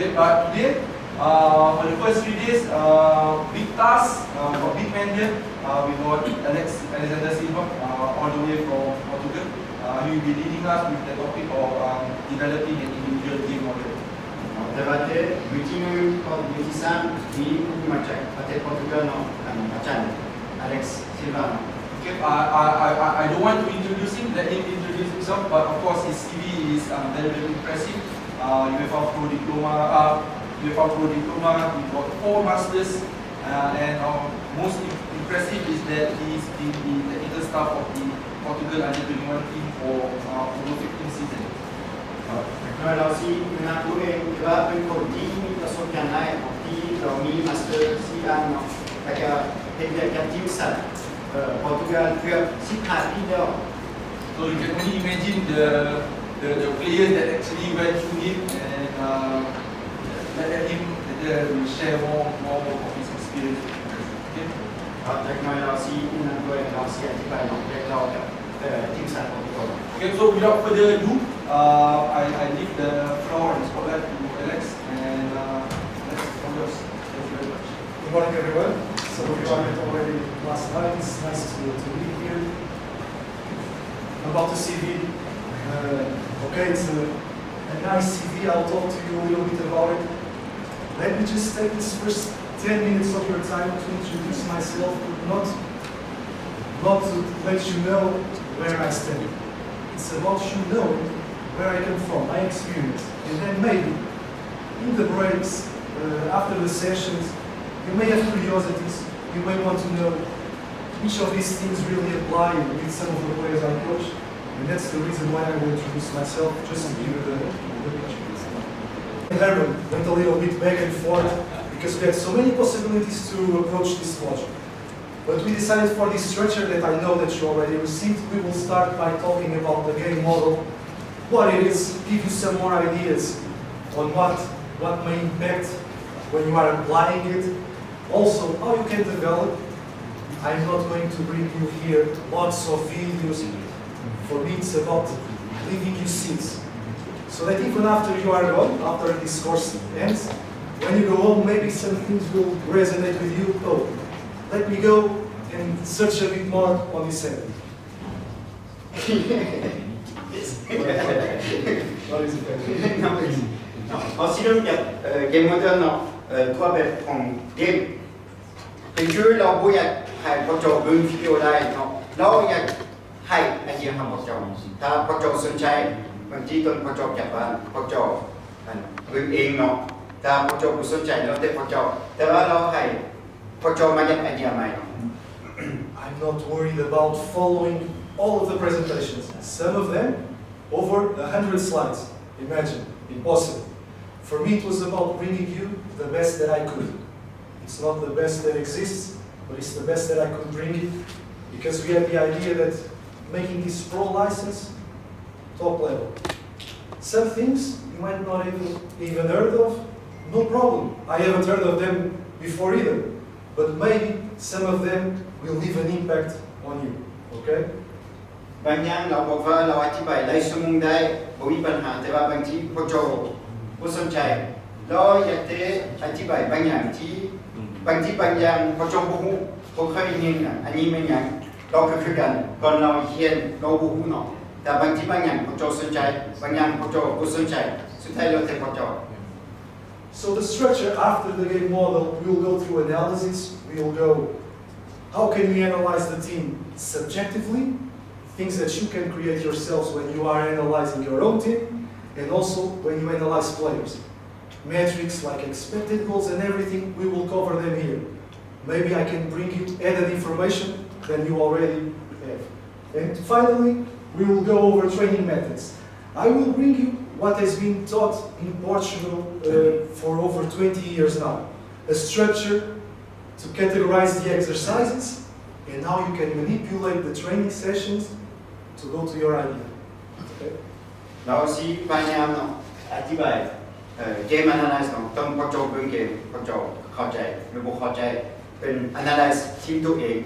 Okay, but today, for the first 3 days, big task, big man here. We got Alexander Silva, all the way from Portugal. He will be leading us with the topic of developing an individual game model. Debate meeting of Mitisan di Macam Ate Portugal no Macam Alex Silva. Okay, I don't want to introduce him. Let him introduce himself. But of course, his CV is very, very impressive. UEFA Pro Diploma. UEFA Pro Diploma. He got 4 masters, and most impressive is that he's been the technical staff of the Portugal under-21 team for over 15 seasons. เราซีนะตัวเองว่าเป็นคนที่มีประสบการณ์ในที่เรามีมาสเตอร์ซีอันเนาะแล้วก็เป็นการทีมสัตว์โปรตุเกสเกือบ15 ปีแล้ว So you can only imagine the players that actually went through him, and let him share more of his experience. Okay. จากนั้นเราซีนะตัวเองเราซีอธิบายเนาะเรียกเรากับทีมสัตว์โปรตุเกส Okay, so without further ado, I leave the floor and spotlight to Alex, and Alex, from yours. Thank you very much. Good morning, everyone. So we joined already last night. It's nice to be here. About the CV. Okay, it's a nice CV. I'll talk to you a little bit about it. Let me just take this first 10 minutes of your time to introduce myself, not to let you know where I stand. It's about you knowing where I come from, my experience, and then maybe in the breaks, after the sessions, you may have curiosities. You may want to know which of these things really apply with some of the players I coach, and that's the reason why I will introduce myself, just to give you the picture. Herman went a little bit back and forth because we had so many possibilities to approach this project. But we decided for this structure that I know that you already received, we will start by talking about the game model, what it is, give you some more ideas on what may impact when you are applying it, also how you can develop. I'm not going to bring you here lots of videos. For me it's about leaving you seeds. So that even after you are gone, after this course ends, when you go home, maybe some things will resonate with you. Oh, let me go and search a bit more on this end. What is it? No. เอาสิเริ่มจากเกมโมเดิร์นเนาะทั่วแบบของเกมเป็นชื่อเราบ่อยากให้พวกเจ้าเบิ่งวิดีโอได้เนาะเราอยากให้ไอเดียของพวกเจ้าถ้าพวกเจ้าสนใจบางทีตอนพวกเจ้าจับบ้านพวกเจ้าเบิ่งเองเนาะถ้าพวกเจ้าบ่สนใจแล้วแต่พวกเจ้าแต่ว่าเราให้พวกเจ้ามายัดไอเดียใหม่เนาะ I'm not worried about following all of the presentations. Some of them over 100 slides. Imagine, impossible. For me, it was about bringing you the best that I could. It's not the best that exists, but it's the best that I could bring you, because we had the idea that making this pro license top level. Some things you might not even heard of, no problem. I haven't heard of them before either, but maybe some of them will leave an impact on you. Okay? บางอย่างเราบอกว่าเราอธิบายหลายชั่วโมงได้บ่มีปัญหาแต่ว่าบางทีพวกเจ้าบ่สนใจเราอยากจะอธิบายบางอย่างที่บางทีบางอย่างพวกเจ้าบ่ฮู้บ่เคยเห็นอันนี้มันหยังเราก็คือกันก่อนเราเรียนเราบ่ฮู้เนาะแต่บางทีบางอย่างพวกเจ้าสนใจบางอย่างพวกเจ้าบ่สนใจสุดท้ายแล้วแต่พวกเจ้า So the structure after the game model, we will go through analysis. We will go, how can we analyze the team subjectively? Things that you can create yourselves when you are analyzing your own team, and also when you analyze players. Metrics like expected goals and everything, we will cover them here. Maybe I can bring you added information than you already have. And finally, we will go over training methods. I will bring you what has been taught in Portugal for over 20 years now. A structure to categorize the exercises and how you can manipulate the training sessions to go to your idea. Okay? เราสิพยายามเนาะอธิบายเกม analyze เนาะต้องพวกเจ้าเบิ่งเกมพวกเจ้าเข้าใจหรือบ่เข้าใจเป็น analyze ทีมตัวเอง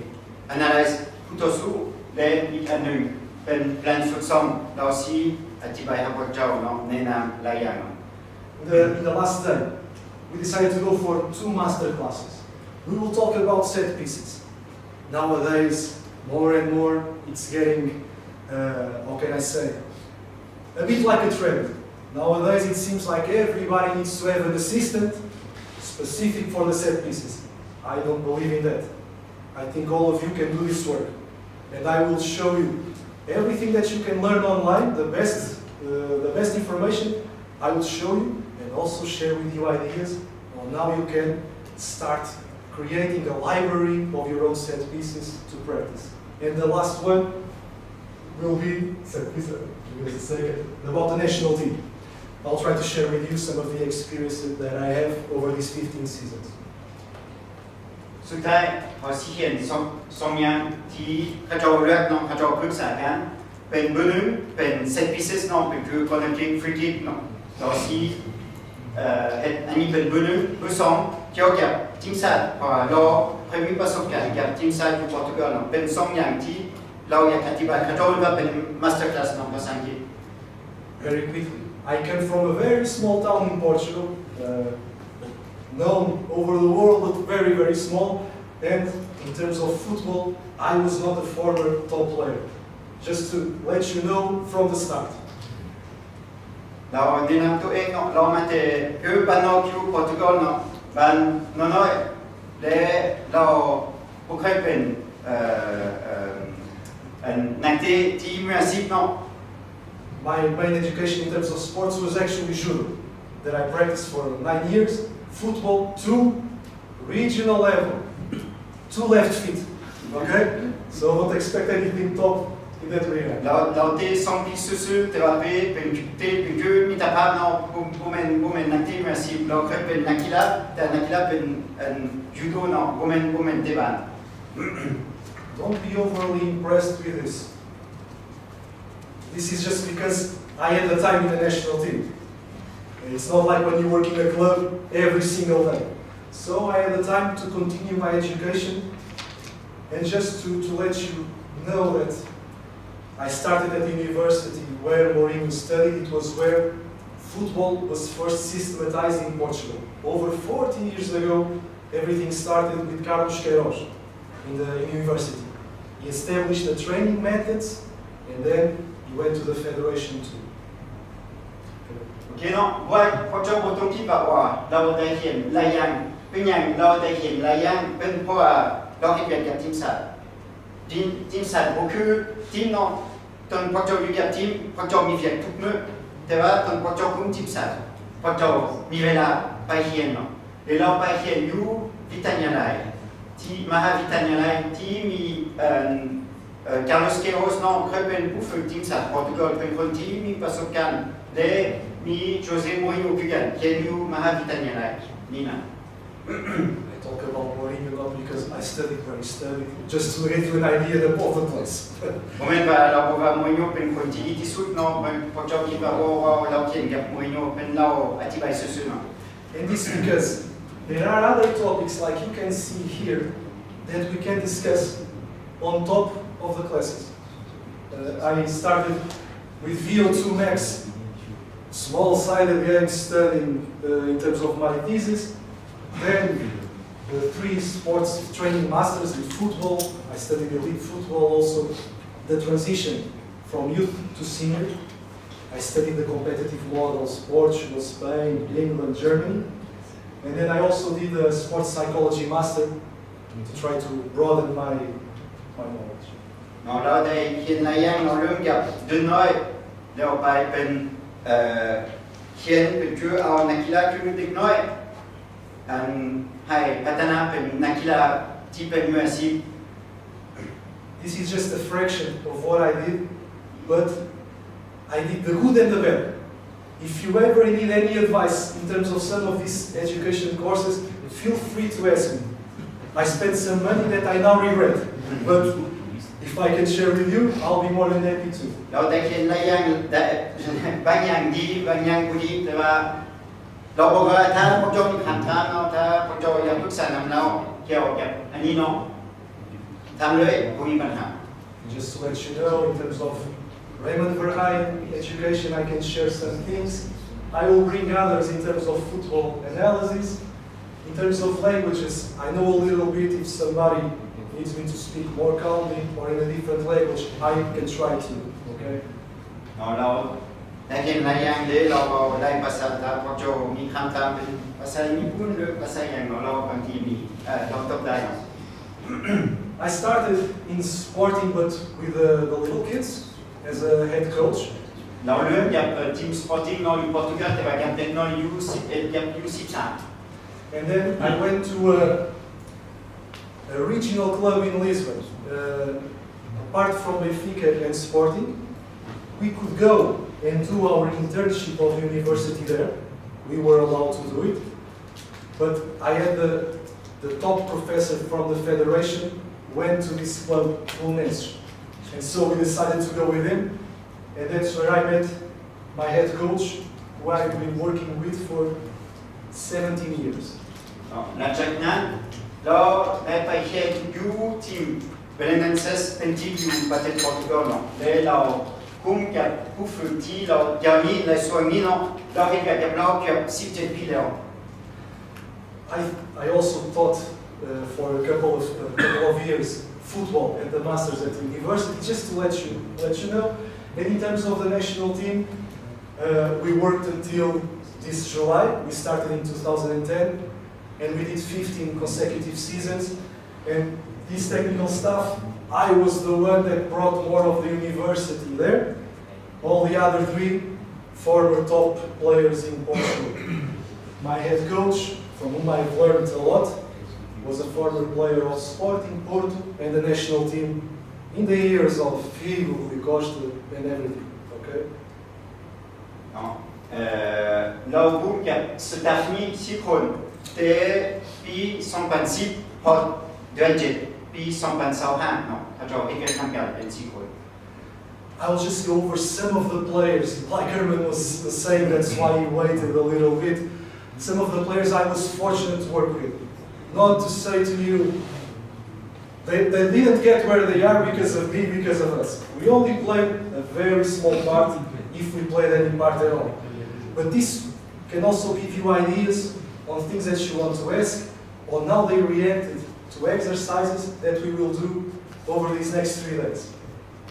analyze ผู้ต่อสู้และอีกอันหนึ่งเป็น plan ฝึกซ้อมเราสิอธิบายให้พวกเจ้าเนาะแนะนำหลายอย่างเนาะ in the last day, we decided to go for 2 master classes. We will talk about set pieces. Nowadays, more and more, it's getting, how can I say, a bit like a trend. Nowadays, it seems like everybody needs to have an assistant specific for the set pieces. I don't believe in that. I think all of you can do this work. And I will show you everything that you can learn online, the best information I will show you, and also share with you ideas on how you can start creating a library of your own set pieces to practice. And the last one will be set piece, give us a second, about the national team. I'll try to share with you some of the experiences that I have over these 15 seasons. สุดท้ายขอชี้เห็นสองอย่างที่ข้าเจ้าเลือกน้องข้าเจ้าปรึกษากันเป็นเบอร์หนึ่งเป็นเซตพิเศษน้องเป็นคือคอนเทนต์ฟรีคิกน้องเราชี้อันนี้เป็นเบอร์หนึ่งเบอร์สองเกี่ยวกับทีมชาติเพราะเราเคยมีประสบการณ์กับทีมชาติอยู่โปรตุเกสน้องเป็นสองอย่างที่เราอยากอธิบายข้าเจ้าว่าเป็นมาสเตอร์คลาสน้องภาษาอังกฤษ Very quickly. I came from a very small town in Portugal, known over the world, but very, very small. And in terms of football, I was not a former top player. Just to let you know from the start. เราแนะนำตัวเองเนาะเรามาแต่คือบ้านนอกอยู่โปรตุเกสเนาะบ้านน้อยๆและเราไม่เคยเป็นนักเตะที่มืออาชีพเนาะ My main education in terms of sports was actually judo, that I practiced for 9 years, football to regional level, 2 left feet, okay? So don't expect anything top in that regard. เราเตะ2 ปีซื่อๆแต่ว่าเป็นคือมิตรภาพเนาะบ่แม่นนักเตะมืออาชีพเราเคยเป็นนักกีฬาแต่นักกีฬาเป็นยูโดเนาะบ่แม่นเตะบอล Don't be overly impressed with this. This is just because I had the time in the national team. It's not like when you work in a club every single day. So I had the time to continue my education, and just to let you know that I started at the university where Mourinho studied. It was where football was first systematized in Portugal. Over 40 years ago, everything started with Carlos Queiroz in the university. He established the training methods, and then he went to the federation too. โอเคเนาะว่าพอเจ้าบ่ต้องคิดว่าเราได้เห็นหลายอย่างเป็นอย่างเราได้เห็นหลายอย่างเป็นเพราะว่าเราเฮ็ดแบบกับทีมชาติบ่คือทีมเนาะตอนพอเจ้าอยู่กับทีมพอเจ้ามีเวียกทุกมื้อแต่ว่าตอนพอเจ้าคุมทีมชาติพอเจ้ามีเวลาไปเรียนเนาะแล้วเราไปเรียนอยู่วิทยาลัยที่มหาวิทยาลัยที่มีCarlos Queiroz น้องเคยเป็นผู้ฝึกทีมชาติโปรตุเกสเป็นคนที่มีประสบการณ์และมีโจเซ่มูรินโญ่คือกันเรียนอยู่มหาวิทยาลัยนี่นะ I talk about Mourinho not because I studied where he studied, just to get you an idea of the place. โมเมนต์ว่าเราบอกว่ามูรินโญ่เป็นคนที่ดีที่สุดเนาะพอเจ้าคิดว่าเราเขียนกับมูรินโญ่เป็นเราอธิบายซื่อๆเนาะ And this because there are other topics like you can see here that we can discuss on top of the classes. I started with VO2 Max, small-sided game studying in terms of my thesis. Then the 3 sports training masters in football. I studied elite football also. The transition from youth to senior. I studied the competitive models, Portugal, Spain, England, Germany. And then I also did a sports psychology master to try to broaden my knowledge. เราได้เขียนหลายอย่างเราเริ่มกับเด็กน้อยแล้วไปเป็นเขียนเป็นคือเอานักกีฬาคือเด็กน้อยให้พัฒนาเป็นนักกีฬาที่เป็นมืออาชีพ This is just a fraction of what I did, but I did the good and the bad. If you ever need any advice in terms of some of these education courses, feel free to ask me. I spent some money that I now regret, but if I can share with you, I'll be more than happy to. เราได้เขียนหลายอย่างบางอย่างดีบางอย่างไม่ดีแต่ว่าเราบอกว่าถ้าพวกเจ้ามีคำถามเนาะถ้าพวกเจ้าอยากปรึกษาเราเกี่ยวกับอันนี้เนาะทำเลยไม่มีปัญหา Just to let you know, in terms of Raymond Verheyen education, I can share some things. I will bring others in terms of football analysis. In terms of languages, I know a little bit. If somebody needs me to speak more calmly or in a different language, I can try to, okay? เราได้เห็นหลายอย่างเลยเราก็ได้ภาษาตามพอโจมีคำตามเป็นภาษาญี่ปุ่นหรือภาษาอย่างเราบางทีมีเราตอบได้ I started in sporting, but with the little kids as a head coach. เราเริ่มจากทีมสปอร์ติ้งเราอยู่โปรตุเกสแต่ว่ายังเป็นน้อยอยู่11ยังอยู่13 And then I went to a regional club in Lisbon. Apart from Benfica and Sporting, we could go and do our internship of university there. We were allowed to do it. But I had the top professor from the federation went to this club, Fluminense. And so we decided to go with him. And that's where I met my head coach, who I've been working with for 17 years. หลังจากนั้นเราได้ไปแข่งอยู่ทีมเบลเนนเซสเป็นทีมอยู่ประเทศโปรตุเกสเนาะและเราคุ้มกับผู้ฝึกที่เราเดี๋ยวนี้ในส่วนนี้เนาะเราเห็นกับเราเกือบ17 ปีแล้ว I also taught for a couple of years football at the Masters at the university, just to let you know. And in terms of the national team, we worked until this July. We started in 2010, and we did 15 consecutive seasons. And this technical staff, I was the one that brought more of the university there. All the other three former top players in Portugal. My head coach, from whom I've learned a lot, was a former player of Sporting Porto and the national team in the years of Figo, Costa, and everything. Okay? เราคุ้มกับสตาฟนี้10 คนแต่ปี2010พอเดือน7ปี2025เนาะถ้าเราเองทำงานเป็น4 คน I'll just go over some of the players. Like Herman was saying, that's why he waited a little bit. Some of the players I was fortunate to work with. Not to say to you, they didn't get where they are because of me, because of us. We only played a very small part, if we played any part at all. But this can also give you ideas on things that you want to ask, on how they reacted to exercises that we will do over these next 3 days.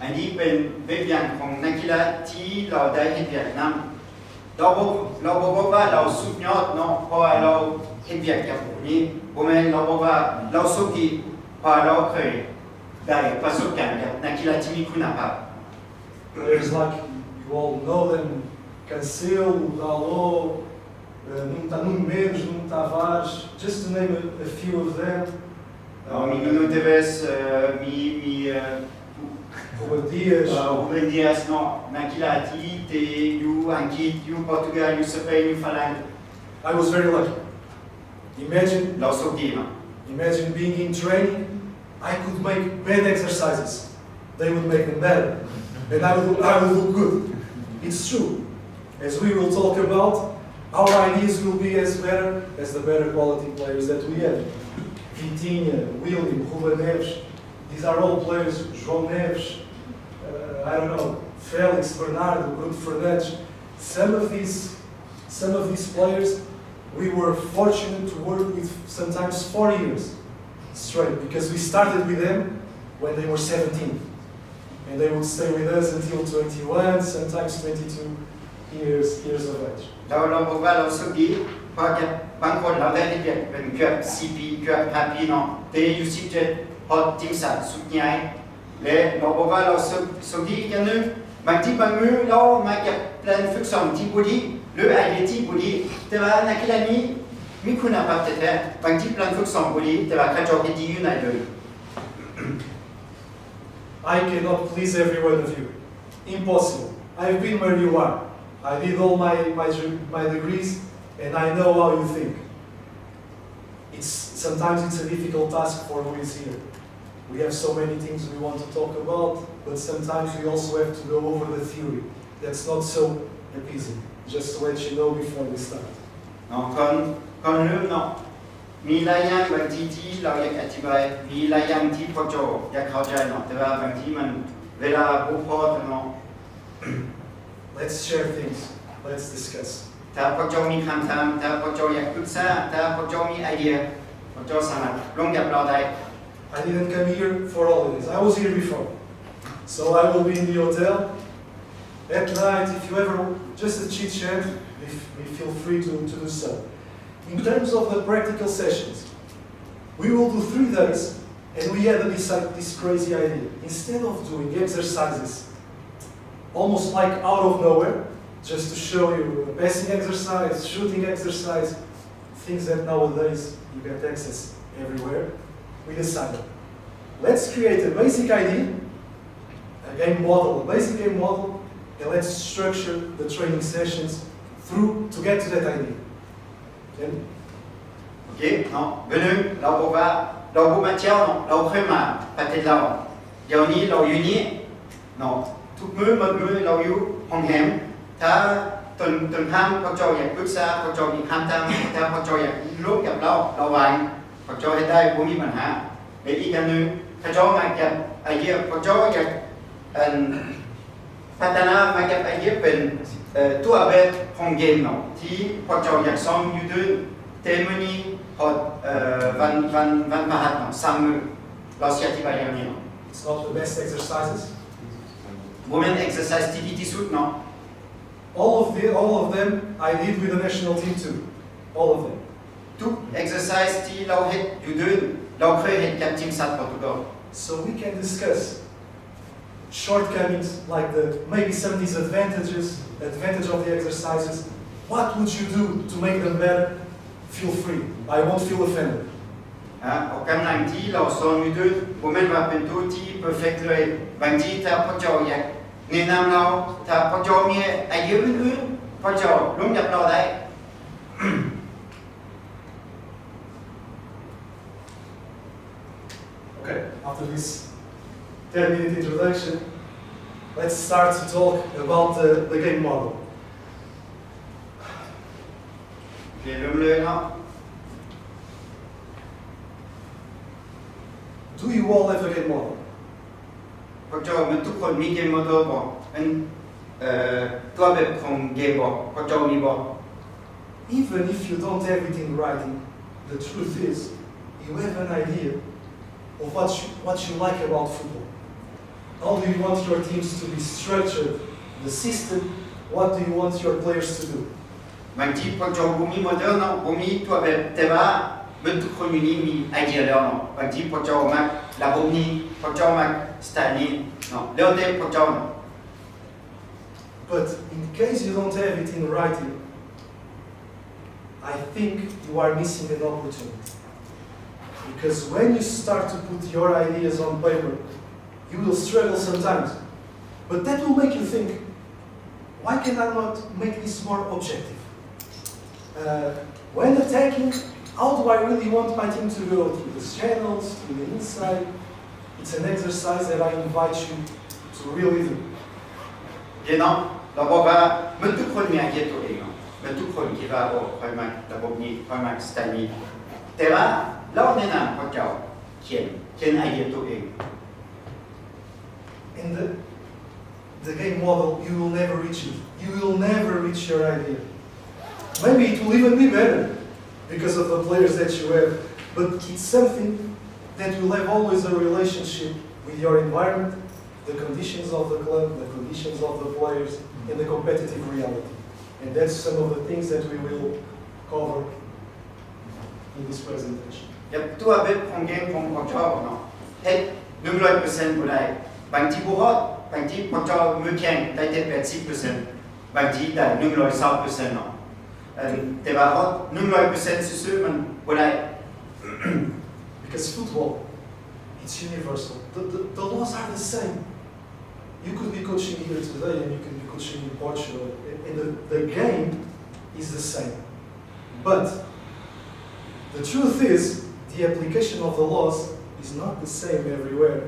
อันนี้เป็นแบบอย่างของนักกีฬาที่เราได้เห็นแบบนั้นเราบอกว่าเราสุดยอดเนาะเพราะว่าเราเห็นแบบอย่างนี้ผมเองเราบอกว่าเราสุดดีเพราะเราเคยได้ประสบการณ์กับนักกีฬาที่มีคุณภาพ Players like you all know them, Cancelo, Dalot, Nuno Mendes, Nuno Tavares, just to name a few of them. มีนูเทเวสมีRuben Dias. รูเบน Dias เนาะนักกีฬาที่อยู่อังกฤษอยู่โปรตุเกสอยู่สเปนอยู่ฝรั่ง I was very lucky. Imagine เราสุดดีเนาะ Imagine being in training, I could make bad exercises. They would make them better. And I would look good. It's true. As we will talk about, our ideas will be as better as the better quality players that we have. Vitinha, William, Ruben Neves, these are all players, João Neves, I don't know, Felix, Bernardo, Bruno Fernandes. Some of these players we were fortunate to work with sometimes 4 years straight, because we started with them when they were 17. And they would stay with us until 21, sometimes 22 years of age. เราบอกว่าเราสุดดีเพราะบางคนเราได้เรียนเป็นเกือบ4 ปีเกือบ5 ปีเนาะแต่อยู่17พอทีมชาติสุดใหญ่และเราบอกว่าเราสุดดีอย่างนึงบางทีบางมือเรามาเก็บแปลนฝึกซ้อมที่บุรีหรือไอเดียที่บุรีแต่ว่านักกีฬานี้มีคุณภาพแท้ๆบางทีแปลนฝึกซ้อมบุรีแต่ว่าเขาจะดีอยู่ไหนเลย I cannot please every one of you. Impossible. I've been where you are. I did all my degrees, and I know how you think. Sometimes it's a difficult task for who is here. We have so many things we want to talk about, but sometimes we also have to go over the theory. That's not so appeasing. Just to let you know before we start. ก่อนเริ่มเนาะมีหลายอย่างบางทีที่เราอยากอธิบายมีหลายอย่างที่พอโจอยากเข้าใจเนาะแต่ว่าบางทีมันเวลาบ่พอเนาะ Let's share things. Let's discuss. ถ้าพวกเจ้ามีคำถามถ้าพวกเจ้าอยากปรึกษาถ้าพวกเจ้ามีไอเดียพวกเจ้าสามารถลงกับเราได้ I didn't come here for holidays. I was here before. So I will be in the hotel. At night, if you ever just a chit chat, feel free to do so. In terms of the practical sessions, we will do 3 days, and we had this crazy idea. Instead of doing exercises, almost like out of nowhere, just to show you passing exercise, shooting exercise, things that nowadays you get access everywhere, we decided, let's create a basic idea, a basic game model, and let's structure the training sessions to get to that idea. And โอเคเนาะเบอร์หนึ่งเราบอกว่าเราพูดมาเที่ยวเนาะเราเคยมาประเทศเราเดี๋ยวนี้เราอยู่นี่เนาะทุกมื้อเราอยู่ห้องแฮมถ้าตนห้ามพวกเจ้าอยากปรึกษาพวกเจ้ามีคำถามถ้าพวกเจ้าอยากร่วมกับเราวางพวกเจ้าให้ได้บ่มีปัญหาและอีกอย่างหนึ่งถ้าเจ้ามาเก็บไอเดียพวกเจ้าอยากพัฒนามาเก็บไอเดียเป็นตัวแบบของเกมเนาะที่พวกเจ้าอยากซ้อมอยู่ด้วยเทมื้อนี้พอวันพฤหัสเนาะ3 มื้อเราสิอธิบายอย่างนี้เนาะ it's not the best exercises. บ่แม่น exercise ที่ดีที่สุดเนาะ All of them I did with the national team too. All of them. ทุก exercise ที่เราเฮ็ดอยู่ด้วยเราเคยเฮ็ดกับทีมชาติโปรตุเกส So we can discuss shortcomings like maybe some disadvantage of the exercises. What would you do to make them better? Feel free. I won't feel offended. ออกกำลังที่เราสอนอยู่ด้วยบ่แม่นว่าเป็นตัวที่ perfect เลยบางทีถ้าพวกเจ้าอยากแนะนำเราถ้าพวกเจ้ามีไอเดียอื่นๆพวกเจ้าร่วมกับเราได้ Okay, after this 10-minute introduction, let's start to talk about the game model. โอเคเริ่มเลยเนาะ Do you all have a game model? พวกเจ้ามันทุกคนมีเกมโมเดลบ่เป็นตัวแบบของเกมบ่พวกเจ้ามีบ่ Even if you don't have it in writing, the truth is, you have an idea of what you like about football. How do you want your teams to be structured? The system, what do you want your players to do? บางทีพวกเจ้าบ่มีโมเดลเนาะบ่มีตัวแบบแต่ว่ามันทุกคนอยู่นี่มีไอเดียแล้วเนาะบางทีพวกเจ้ามักระบบนี้พวกเจ้ามักสไตล์นี้เนาะแล้วแต่พวกเจ้าเนาะ But in case you don't have it in writing, I think you are missing an opportunity. Because when you start to put your ideas on paper, you will struggle sometimes. But that will make you think, why can I not make this more objective? When attacking, how do I really want my team to go? Through the channels, through the inside? It's an exercise that I invite you to really do. เนาะเราบอกว่ามันทุกคนมีไอเดียตัวเองเนาะมันทุกคนคิดว่าโอ้ค่อยมักระบบนี้ค่อยมักสไตล์นี้แต่ว่าเราแนะนำพวกเจ้าเขียนไอเดียตัวเอง In the game model, you will never reach it. You will never reach your idea. Maybe it will even be better because of the players that you have, but it's something that will have always a relationship with your environment, the conditions of the club, the conditions of the players, and the competitive reality. And that's some of the things that we will cover in this presentation. อย่างตัวแบบของเกมของพวกเจ้าเนาะเฮ็ด 100% บ่ได้บางทีบ่ฮอดบางทีพวกเจ้ามือแข่งได้แต่ 80% บางทีได้ 120% เนาะแต่ว่าฮอด 100% ซื่อๆมันบ่ได้ Because football, it's universal. The laws are the same. You could be coaching here today and you could be coaching in Portugal, and the game is the same. But the truth is, the application of the laws is not the same everywhere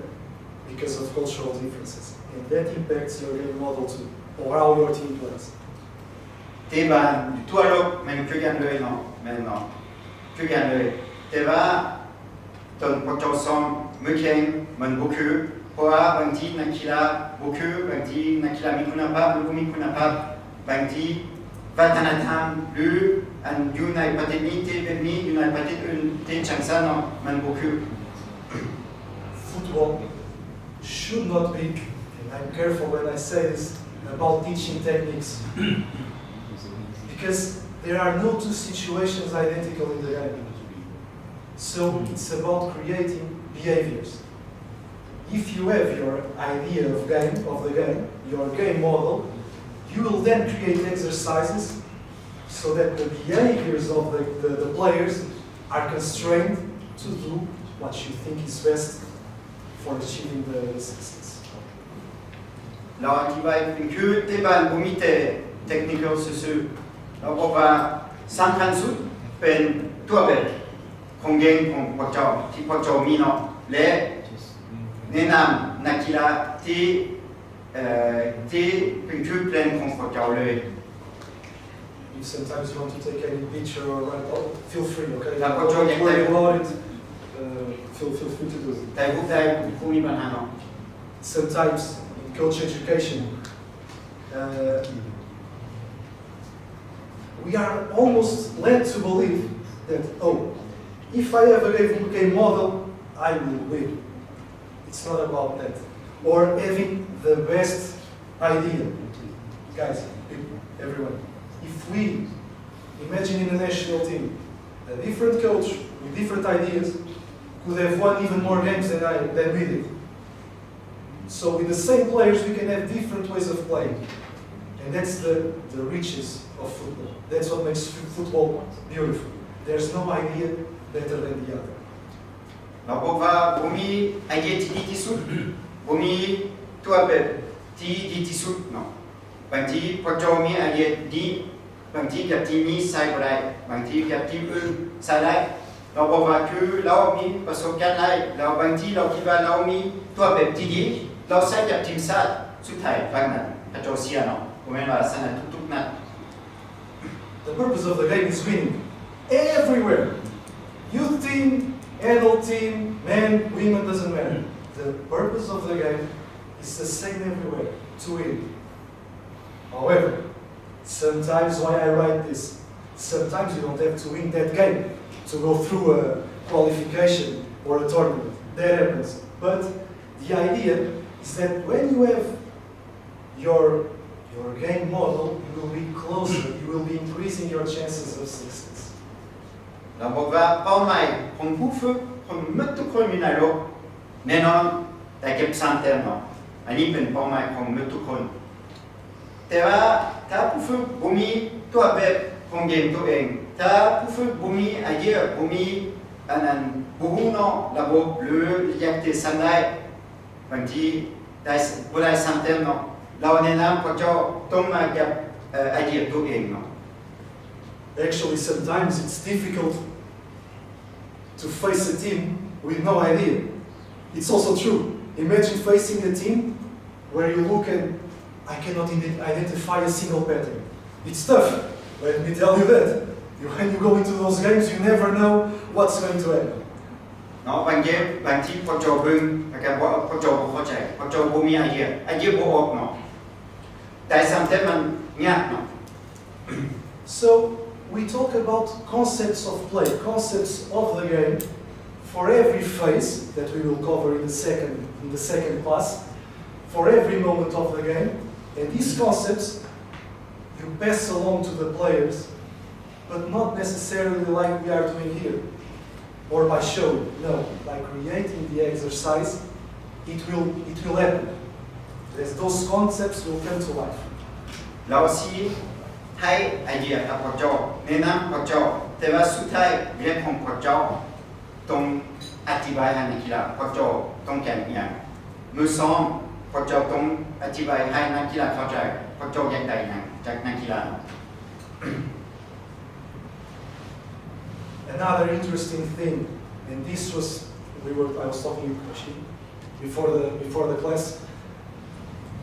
because of cultural differences. And that impacts your game model too, or how your team plays. ที่บ้านทั่วโลกมันคือกันเลยเนาะแม่นเนาะคือกันเลยแต่ว่าตอนพวกเจ้าซ้อมมือแข่งมันบ่คือเพราะว่าบางทีนักกีฬาบ่คือบางทีนักกีฬามีคุณภาพหรือบ่มีคุณภาพบางที วัฒนธรรมหรืออันอยู่ในประเทศนี้ที่แบบนี้อยู่ในประเทศอื่นที่จังซั่นเนาะมันบ่คือ Football should not be, and I'm careful when I say this, about teaching techniques. Because there are no two situations identical in the game. So it's about creating behaviors. If you have your idea of the game, your game model, you will then create exercises so that the behaviors of the players are constrained to do what you think is best for achieving the success. เราอธิบายเป็นคือที่บ้านบ่มีแต่เทคนิคซื่อๆเราบอกว่าสำคัญสุดเป็นตัวแบบของเกมของพวกเจ้าที่พวกเจ้ามีเนาะและแนะนำนักกีฬาที่เป็นคือแปลนของพวกเจ้าเลย If sometimes you want to take any picture or write, feel free, okay? Tá, pode Don't jogar, worry tá. about it. Feel free to do it. แต่พวกได้ผู้มีปัญหาเนาะ Sometimes in coach education, we are almost led to believe that, oh, if I have a game model, I will win. It's not about that. Or having the best idea. Guys, everyone, if we imagine in a national team, a different coach with different ideas could have won even more games than we did. So with the same players, we can have different ways of playing. And that's the riches of football. That's what makes football beautiful. There's no idea better than the other. เราบอกว่าบ่มีไอเดียที่ดีที่สุดบ่มีตัวแบบที่ดีที่สุดเนาะบางทีพวกเจ้ามีไอเดียดีบางทีกับทีมนี้ใส่บ่ได้บางทีกับทีมอื่นใส่ได้เราบอกว่าคือเรามีประสบการณ์ได้แล้วบางทีเราคิดว่าเรามีตัวแบบที่ดีเราใส่กับทีมชาติสุดท้ายบางนั้นพระเจ้าเสียเนาะบ่แม่นว่าสนับทุกๆนัด The purpose of the game is winning. Everywhere. Youth team, adult team, men, women, doesn't matter. The purpose of the game is the same everywhere, to win. However, sometimes why I write this, sometimes you don't have to win that game to go through a qualification or a tournament. That happens. But the idea is that when you have your game model, you will be closer, you will be increasing your chances of success. เราบอกว่าเป้าหมายของผู้ฝึกคนหมดทุกคนมีในโลกแน่นอนแต่เก็บ3แต้มเนาะอันนี้เป็นเป้าหมายของหมดทุกคนแต่ว่าถ้าผู้ฝึกบ่มีตัวแบบของเกมตัวเองถ้าผู้ฝึกบ่มีไอเดียบ่มีอันนั้นบ่ฮู้เนาะระบบหรืออยากจะสั่งได้บางทีได้บ่ได้3แต้มเนาะเราแนะนำพวกเจ้าต้องมาเก็บไอเดียตัวเองเนาะ Actually, sometimes it's difficult to face a team with no idea. It's also true. Imagine facing a team where you look and I cannot identify a single pattern. It's tough. Let me tell you that. When you go into those games, you never know what's going to happen. เนาะบางเกมบางทีพวกเจ้าเบิ่งแล้วก็พวกเจ้าบ่เข้าใจพวกเจ้าบ่มีไอเดียบ่ออกเนาะแต่สำแต่มันยากเนาะ So, we talk about concepts of play, concepts of the game for every phase that we will cover in the second class, for every moment of the game, and these concepts you pass along to the players, but not necessarily like we are doing here, or by showing. No, by creating the exercise, it will happen. As those concepts will come to life. เราสิให้ไอเดียกับพวกเจ้าแนะนำพวกเจ้าแต่ว่าสุดท้ายเรื่องของพวกเจ้าต้องอธิบายให้นักกีฬาพวกเจ้าต้องแข่งอย่างมือซ้อมพวกเจ้าต้องอธิบายให้นักกีฬาเข้าใจพวกเจ้าอยากได้อย่างจากนักกีฬา Another interesting thing, and this was I was talking before the class.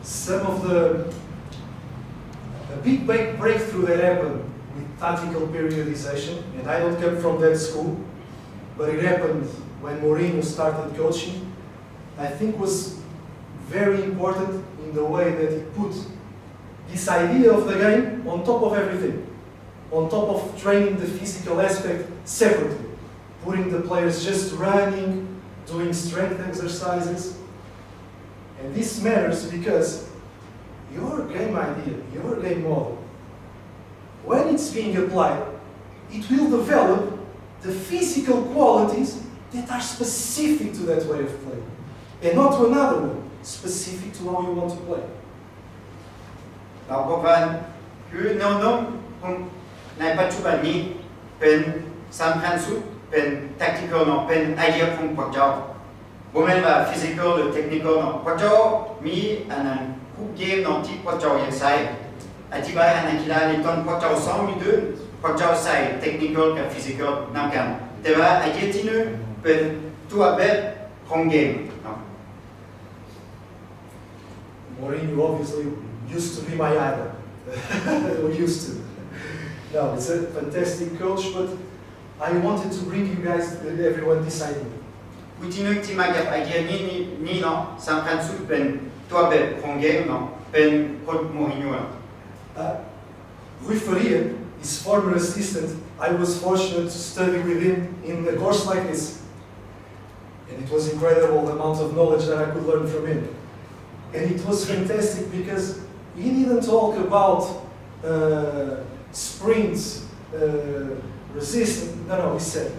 Some of a big breakthrough that happened with tactical periodization, and I don't come from that school, but it happened when Mourinho started coaching. I think was very important in the way that he put this idea of the game on top of everything, on top of training the physical aspect separately, putting the players just running, doing strength exercises. And this matters because your game idea, your game model, when it's being applied, it will develop the physical qualities that are specific to that way of playing, and not to another one, specific to how you want to play. เราพบว่าคือแนวโน้มของในปัจจุบันนี้เป็นสำคัญสุดเป็น tactical เนาะเป็นไอเดียของพวกเจ้าบ่แม่นว่า physical หรือ technical เนาะพวกเจ้ามีอันนั้นคู่เกมเนาะที่พวกเจ้าอยากใช้อธิบายให้นักกีฬาในตอนพวกเจ้าซ้อมอยู่ด้วยพวกเจ้าใส่ technical กับ physical นำกันแต่ว่าไอเดียที่หนึ่งเป็นตัวแบบของเกมเนาะ Mourinho obviously used to be my idol. Or used to. No, it's a fantastic coach, but I wanted to bring you guys, everyone, this idea. ผู้ที่นึกที่มากับไอเดียนี้เนาะสำคัญสุดเป็นตัวแบบของเกมเนาะเป็นโค้ชโมรินโญ่ Rui Faria, his former assistant, I was fortunate to study with him in a course like this. And it was incredible the amount of knowledge that I could learn from him. And it was fantastic because he didn't talk about sprints, resistance. No, he said,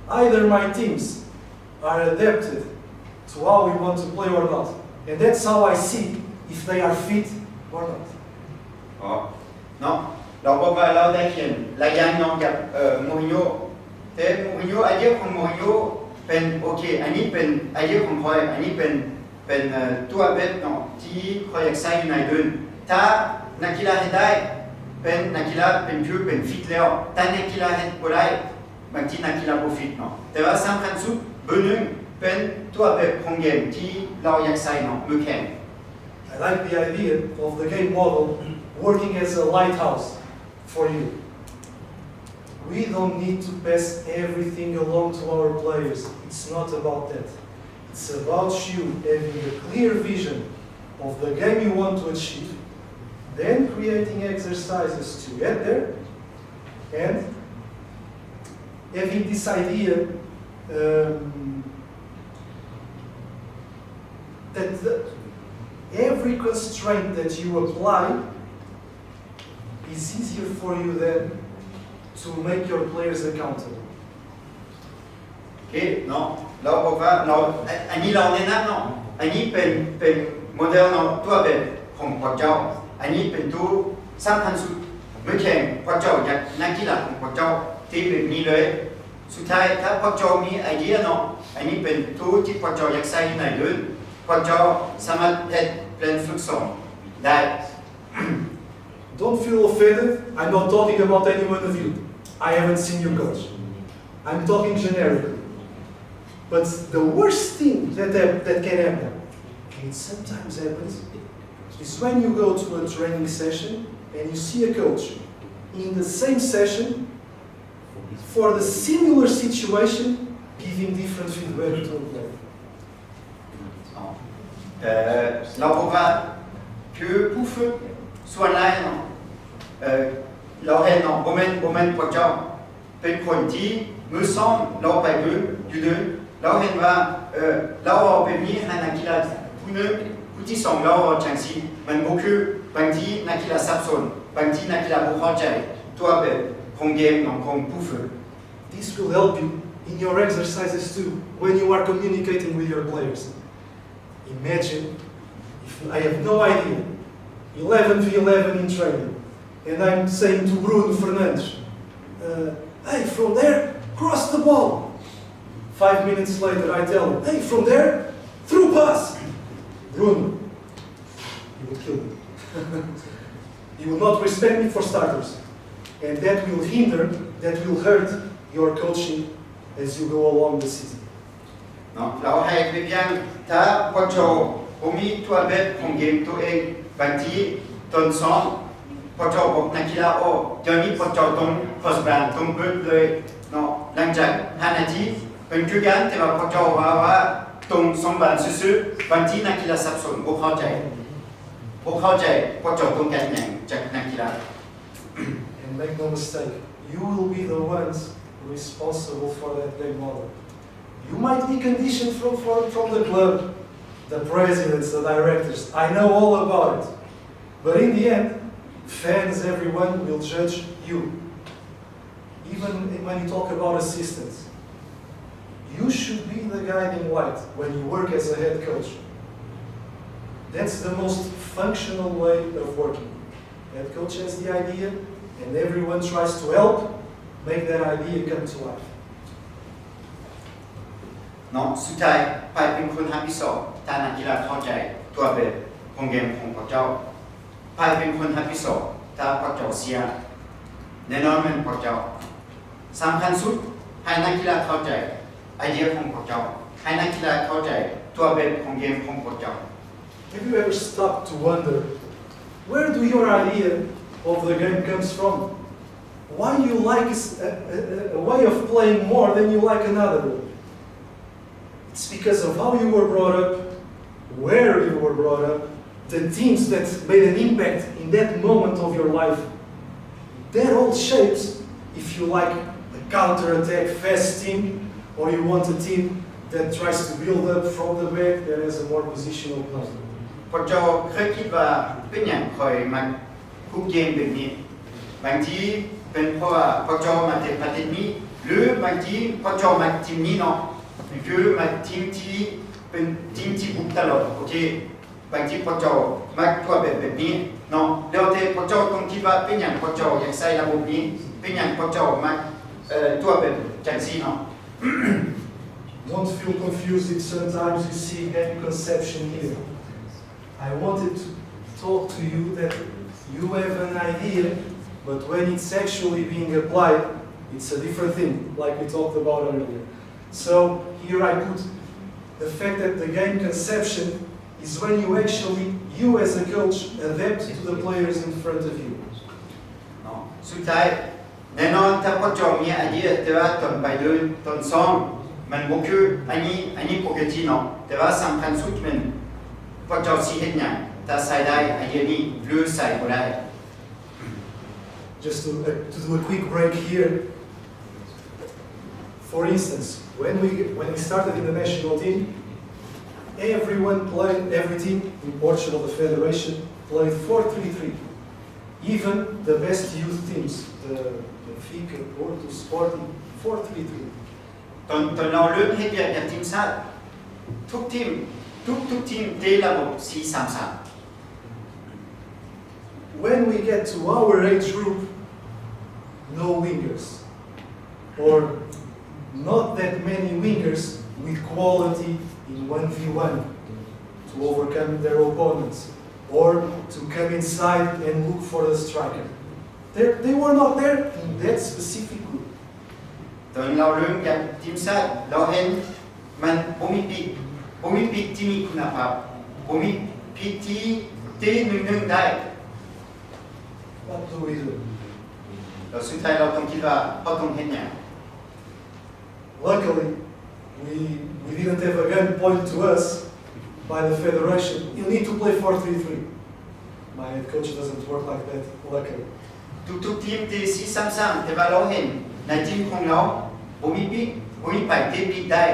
either my teams are adapted to how we want to play or not. And that's how I see if they are fit or not. อ๋อเนาะเราบอกว่าเราได้เขียนรายงานน้องกับโมรินโญ่แต่โมรินโญ่ไอเดียของโมรินโญ่เป็นโอเคอันนี้เป็นไอเดียของคอยอันนี้เป็นตัวแบบเนาะที่คอยอยากใช้อยู่ในเดือนถ้านักกีฬาเห็นได้เป็นนักกีฬาเป็นผิวเป็นฟิตแล้วแต่นักกีฬาเห็นบ่ได้บางทีนักกีฬาบ่ฟิตเนาะแต่ว่าสำคัญสุดเบอร์หนึ่งเป็นตัวแบบของเกมที่เราอยากใช้เนาะมือแข็ง I like the idea of the game model working as a lighthouse for you. We don't need to pass everything along to our players. It's not about that. It's about you having a clear vision of the game you want to achieve, then creating exercises to get there, and having this idea that every constraint that you apply is easier for you then to make your players accountable. โอเคเนาะเราบอกว่าเราอันนี้เราแนะนำเนาะอันนี้เป็นโมเดลเนาะตัวแบบของพวกเจ้าอันนี้เป็นตัวสำคัญสุดมือแข่งพวกเจ้าอยากนักกีฬาของพวกเจ้าที่แบบนี้เลยสุดท้ายถ้าพวกเจ้ามีไอเดียเนาะอันนี้เป็นตัวที่พวกเจ้าอยากใช้ในเดือนพวกเจ้าสามารถเฮ็ดเป็นฝึกซ้อมได้ Don't feel offended. I'm not talking about any one of you. I haven't seen your coach. I'm talking generically. But the worst thing that can happen, and it sometimes happens, is when you go to a training session and you see a coach in the same session for the similar situation giving different feedback to a player. เราพบว่าคือผู้ฝึกส่วนใหญ่เนาะเราเห็นเนาะโมเมนต์พวกเจ้าเป็นคนที่มือซ้อมเราไปดูอยู่เดินเราเห็นว่าเราเอาแบบนี้ให้นักกีฬาผู้หนึ่งผู้ที่สองเราเอาจังสีมันก็คือบางทีนักกีฬาสับสนบางทีนักกีฬาบ่เข้าใจตัวแบบของเกมของผู้ฝึก This will help you in your exercises too when you are communicating with your players. Imagine if I have no idea, 11v11 in training, and I'm saying to Bruno Fernandes, hey, from there, cross the ball. 5 minutes later, I tell him, hey, from there, through pass. Bruno, he will kill me. He will not respect me for starters. And that will hurt your coaching as you go along the season. เนาะเราให้เพียงถ้าพวกเจ้าผมมีตัวแบบของเกมตัวเองบางทีตอนซ้อมพวกเจ้าบอกนักกีฬาโอ้เดี๋ยวนี้พวกเจ้าต้องโพสต์แบรนด์ต้องเปิดเลยเนาะหลังจาก5 นาทีเป็นคือกันแต่ว่าพวกเจ้าว่าต้องส่งบอลซื่อๆบางทีนักกีฬาสับสนบ่เข้าใจ พวกเข้าใจพวกเจ้าต้องการอย่างจากนักกีฬา And make no mistake, you will be the ones responsible for that game model. You might be conditioned from the club, the presidents, the directors. I know all about it. But in the end, fans, everyone will judge you. Even when you talk about assistants. You should be the guiding light when you work as a head coach. That's the most functional way of working. Head coach has the idea, and everyone tries to help make that idea come to life. เนาะสุดท้ายไปเป็นคนรับผิดชอบถ้านักกีฬาเข้าใจตัวแบบของเกมของพวกเจ้าไปเป็นคนรับผิดชอบถ้าพวกเจ้าเสียแน่นอนมันพวกเจ้าสำคัญสุดให้นักกีฬาเข้าใจไอเดียของพวกเจ้าให้นักกีฬาเข้าใจตัวแบบของเกมของพวกเจ้า Have you ever stopped to wonder, where do your idea of the game comes from? Why you like a way of playing more than you like another way? It's because of how you were brought up, where you were brought up, the teams that made an impact in that moment of your life. That all shapes if you like a counter-attack fast team or you want a team that tries to build up from the back that has a more positional play. พวกเจ้าเคยคิดว่าเป็นอย่างคอยมาคุกเกมแบบนี้บางทีเป็นเพราะว่าพวกเจ้ามาจากประเทศนี้หรือบางทีพวกเจ้ามาทีมนี้เนาะคือมาทีมที่เป็นทีมที่บุกตลอดโอเคบางทีพวกเจ้ามาตัวแบบนี้เนาะเดี๋ยวแต่พวกเจ้าต้องคิดว่าเป็นอย่างพวกเจ้าอยากใส่ระบบนี้เป็นอย่างพวกเจ้ามาตัวแบบจังซี่เนาะ Don't feel confused if sometimes you see game conception here. I wanted to talk to you that you have an idea, but when it's actually being applied, it's a different thing, like we talked about earlier. So here I put the fact that the game conception is when you as a coach, adapt to the players in front of you. สุดท้ายแน่นอนถ้าพวกเจ้ามีไอเดียแต่ว่าตอนไปเดินตอนซ้อมมันบ่คืออันนี้ปกติเนาะแต่ว่าสำคัญสุดมันพวกเจ้าสิเฮ็ดหยังถ้าใส่ได้ไอเดียนี้หรือใส่บ่ได้ Just to do a quick break here. For instance, when we started in the national team, every team in Portugal, the federation, played 4-3-3. Even the best youth teams, the Benfica, Porto, Sporting, 4-3-3. ตอนเราเริ่มเฮ็ดอย่างทีมชาติทุกทีมเตะระบบ 4-3-3 When we get to our age group, no wingers, or not that many wingers with quality in 1v1 to overcome their opponents, or to come inside and look for the striker. They were not there in that specific group. ตอนเราเริ่มอย่างทีมชาติเราเห็นมันบ่มีปีกที่มีคุณภาพบ่มีปีกที่เตะ1-1ได้ What do we do? แล้วสุดท้ายเราต้องคิดว่าเราต้องเฮ็ดหยัง Luckily, we didn't have a gun pointed to us by the federation. You need to play 4-3-3. My head coach doesn't work like that, luckily. ทุกทีมเตะ 4-3-3 แต่ว่าเราเห็นในทีมของเราบ่มีไปเตะปีกได้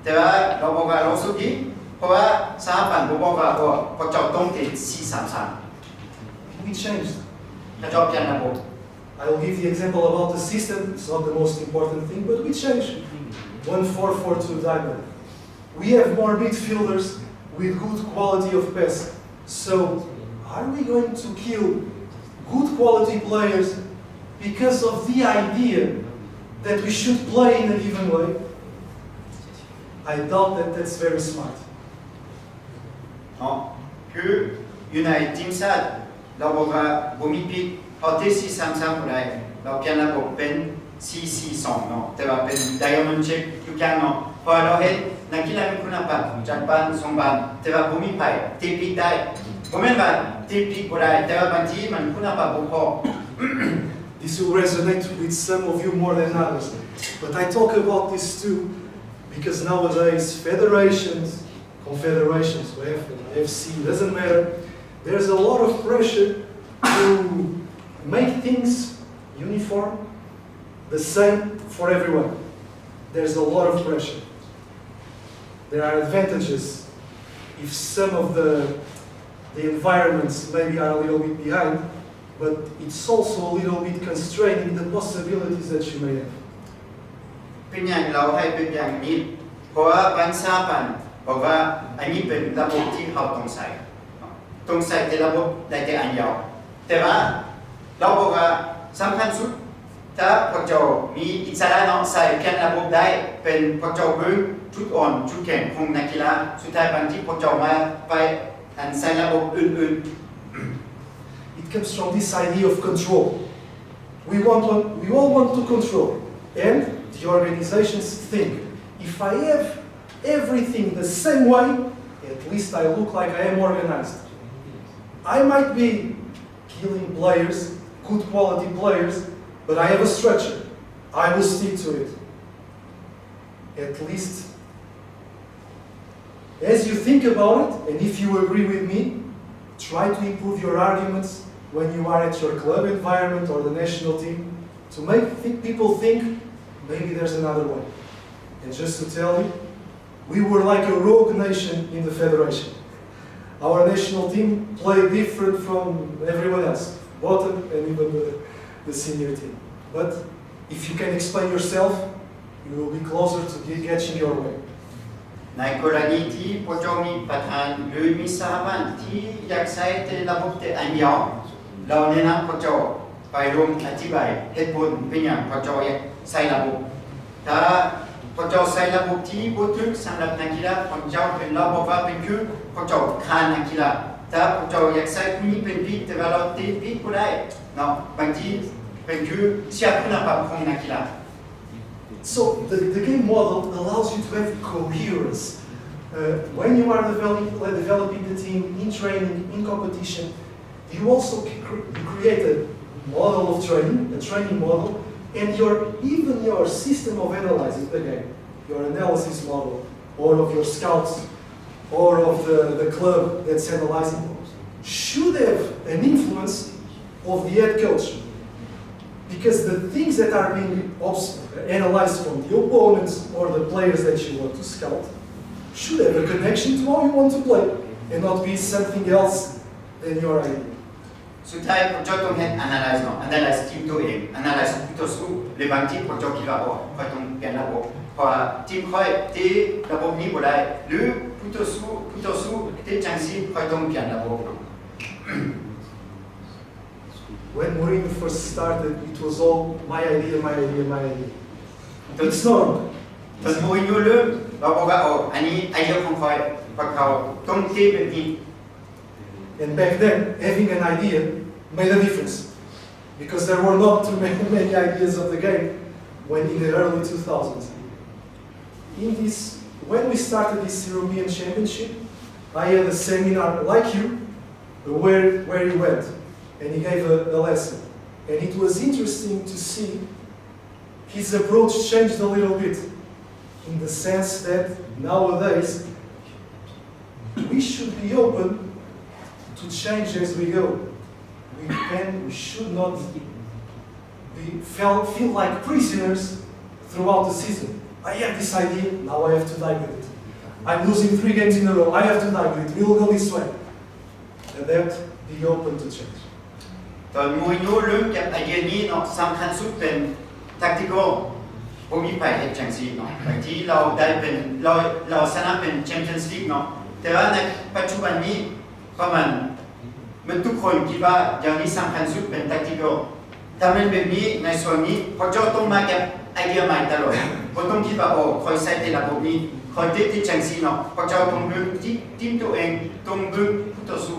แต่ว่าเราบอกว่าเราสุดดีเพราะว่าสหพันธ์บอกว่าพวกเจ้าต้องเตะ 4-3-3 We changed. ถ้าเจ้าเปลี่ยนระบบ I will give the example about the system. It's not the most important thing, but we changed. 1-4-4-2 diamond. We have more midfielders with good quality of pass. So, are we going to kill good quality players because of the idea that we should play in a given way? I doubt that that's very smart. เนาะคืออยู่ในทีมชาติเราบอกว่าบ่มีปีกเอาเตะ 4-3-3 บ่ได้เราเปลี่ยนระบบเป็น 4-4-2 เนาะแต่ว่าเป็น diamond shape ทุกอย่างเนาะพอเราเห็นนักกีฬามีคุณภาพจากบ้าน2บ้านแต่ว่าบ่มีไปเตะปีกได้บ่แม่นว่าเตะปีกบ่ได้แต่ว่าบางทีมันคุณภาพบ่พอ This will resonate with some of you more than others. But I talk about this too because nowadays federations, confederations, UEFA, FC, doesn't matter, There's a lot of pressure to make things uniform, the same for everyone. There's a lot of pressure. There are advantages if some of the environments maybe are a little bit behind, but it's also a little bit constraining the possibilities that you may have. เป็นอย่างเราให้เป็นอย่างนี้เพราะว่าปัญหาปันบอกว่าอันนี้เป็นระบบที่เขาต้องใส่แต่ระบบได้แต่อันเดียวแต่ว่าเราบอกว่าสำคัญสุดถ้าพวกเจ้ามีอิสระเนาะใส่เพียงระบบได้เป็นพวกเจ้าเบิ่งจุดอ่อนจุดแข็งของนักกีฬาสุดท้ายบางทีพวกเจ้ามาไปอันใส่ระบบอื่นๆ It comes from this idea of control. We all want to control, and the organizations think, if I have everything the same way, at least I look like I am organized. I might be killing players, good quality players, but I have a structure. I will stick to it. At least, as you think about it, and if you agree with me, try to improve your arguments when you are at your club environment or the national team to make people think maybe there's another way. And just to tell you, we were like a rogue nation in the federation. Our national team played different from everyone else, bottom and even the senior team. But if you can explain yourself, you will be closer to getting your way. ในกรณีที่พวกเจ้ามีประธานหรือมีสถาบันที่อยากใช้แต่ระบบแต่อันเดียวเราแนะนำพวกเจ้าไปร่วมอธิบายเหตุผลเป็นอย่างพวกเจ้าอยากใช้ระบบถ้าพวกเจ้าใช้ระบบที่บ่ถูกสำหรับนักกีฬาพวกเจ้าเป็นเราบอกว่าเป็นคือพวกเจ้าฆ่านักกีฬาถ้าพวกเจ้าอยากใช้ผู้นี้เป็นผิดแต่ว่าเราติดผิดบ่ได้เนาะบางทีเป็นคือเสียคุณภาพของนักกีฬา So the game model allows you to have coherence. When you are developing the team in training, in competition, you also create a model of training, a training model, and even your system of analyzing the game, your analysis model, or of your scouts, or of the club that's analyzing, should have an influence of the head coach. Because the things that are being analyzed from the opponents or the players that you want to scout should have a connection to how you want to play and not be something else than your idea. สุดท้ายพวกเจ้าต้องเห็น analyze เนาะ analyze ทีมตัวเอง analyze ผู้ต่อสู้หรือบางทีพวกเจ้าคิดว่าโอ้ค่อยต้องเปลี่ยนระบบเพราะว่าทีมค่อยที่ระบบนี้บ่ได้หรือผู้ต่อสู้ที่จังซี่ค่อยต้องเปลี่ยนระบบเนาะ When Mourinho first started, it was all my idea. It's not. ตอนมูรินโญ่เริ่มเราบอกว่าโอ้อันนี้ไอเดียของค่อยพวกเขาต้องที่เป็นนี้ And back then, having an idea made a difference. Because there were not too many ideas of the game when in the early 2000s. When we started this European Championship, I had a seminar like you, where you went. And he gave a lesson. And it was interesting to see his approach changed a little bit, in the sense that nowadays we should be open to change as we go. We should not feel like prisoners throughout the season. I have this idea, now I have to die with it. I'm losing 3 games in a row, I have to die with it, we'll go this way. And that, be open to change. ตอนมูรินโญ่เริ่มจากไอเดียนี้เนาะสำคัญสุดเป็น tactical บ่มีไผเฮ็ดจังซี่เนาะบางทีเราได้เป็นเราชนะเป็น Champions League เนาะแต่ว่าในปัจจุบันนี้ประมาณมันทุกคนคิดว่าอย่างนี้สำคัญสุดเป็น tactical ถ้ามันแบบนี้ในส่วนนี้พวกเจ้าต้องมากับไอเดียใหม่ตลอดบ่ต้องคิดว่าโอ้ค่อยใส่ในระบบนี้ค่อยติดที่จังซี่เนาะพวกเจ้าต้องเบิ่งทีมตัวเองต้องเบิ่งผู้ต่อสู้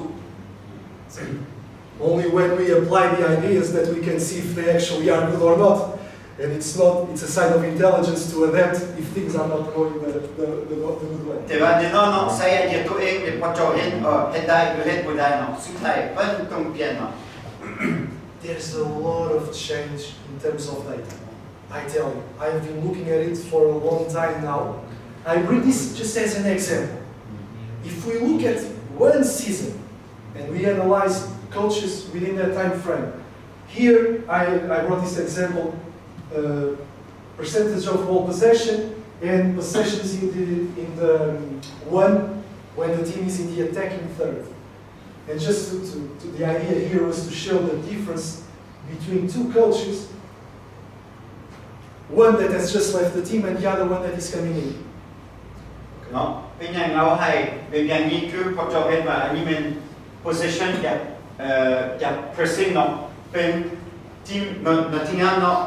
Only when we apply the ideas that we can see if they actually are good or not. And it's a sign of intelligence to adapt if things are not going the good way. แต่ว่าแน่นอนเนาะใส่ไอเดียตัวเองเป็นพอเจ้าเห็นเฮ็ดได้หรือเฮ็ดบ่ได้เนาะสุดท้ายมันต้องเปลี่ยนเนาะ There's a lot of change in terms of data. I tell you, I've been looking at it for a long time now. I bring this just as an example. If we look at one season and we analyze coaches within that time frame. Here, I brought this example, percentage of ball possession and possessions in the one when the team is in the attacking third. And just the idea here was to show the difference between two coaches, one that has just left the team and the other one that is coming in. เนาะเป็นอย่างเราให้เป็นอย่างนี้คือพอจบเห็นว่าอันนี้เป็น position จาก pressing เนาะเป็นทีมนอตติงแฮมเนาะ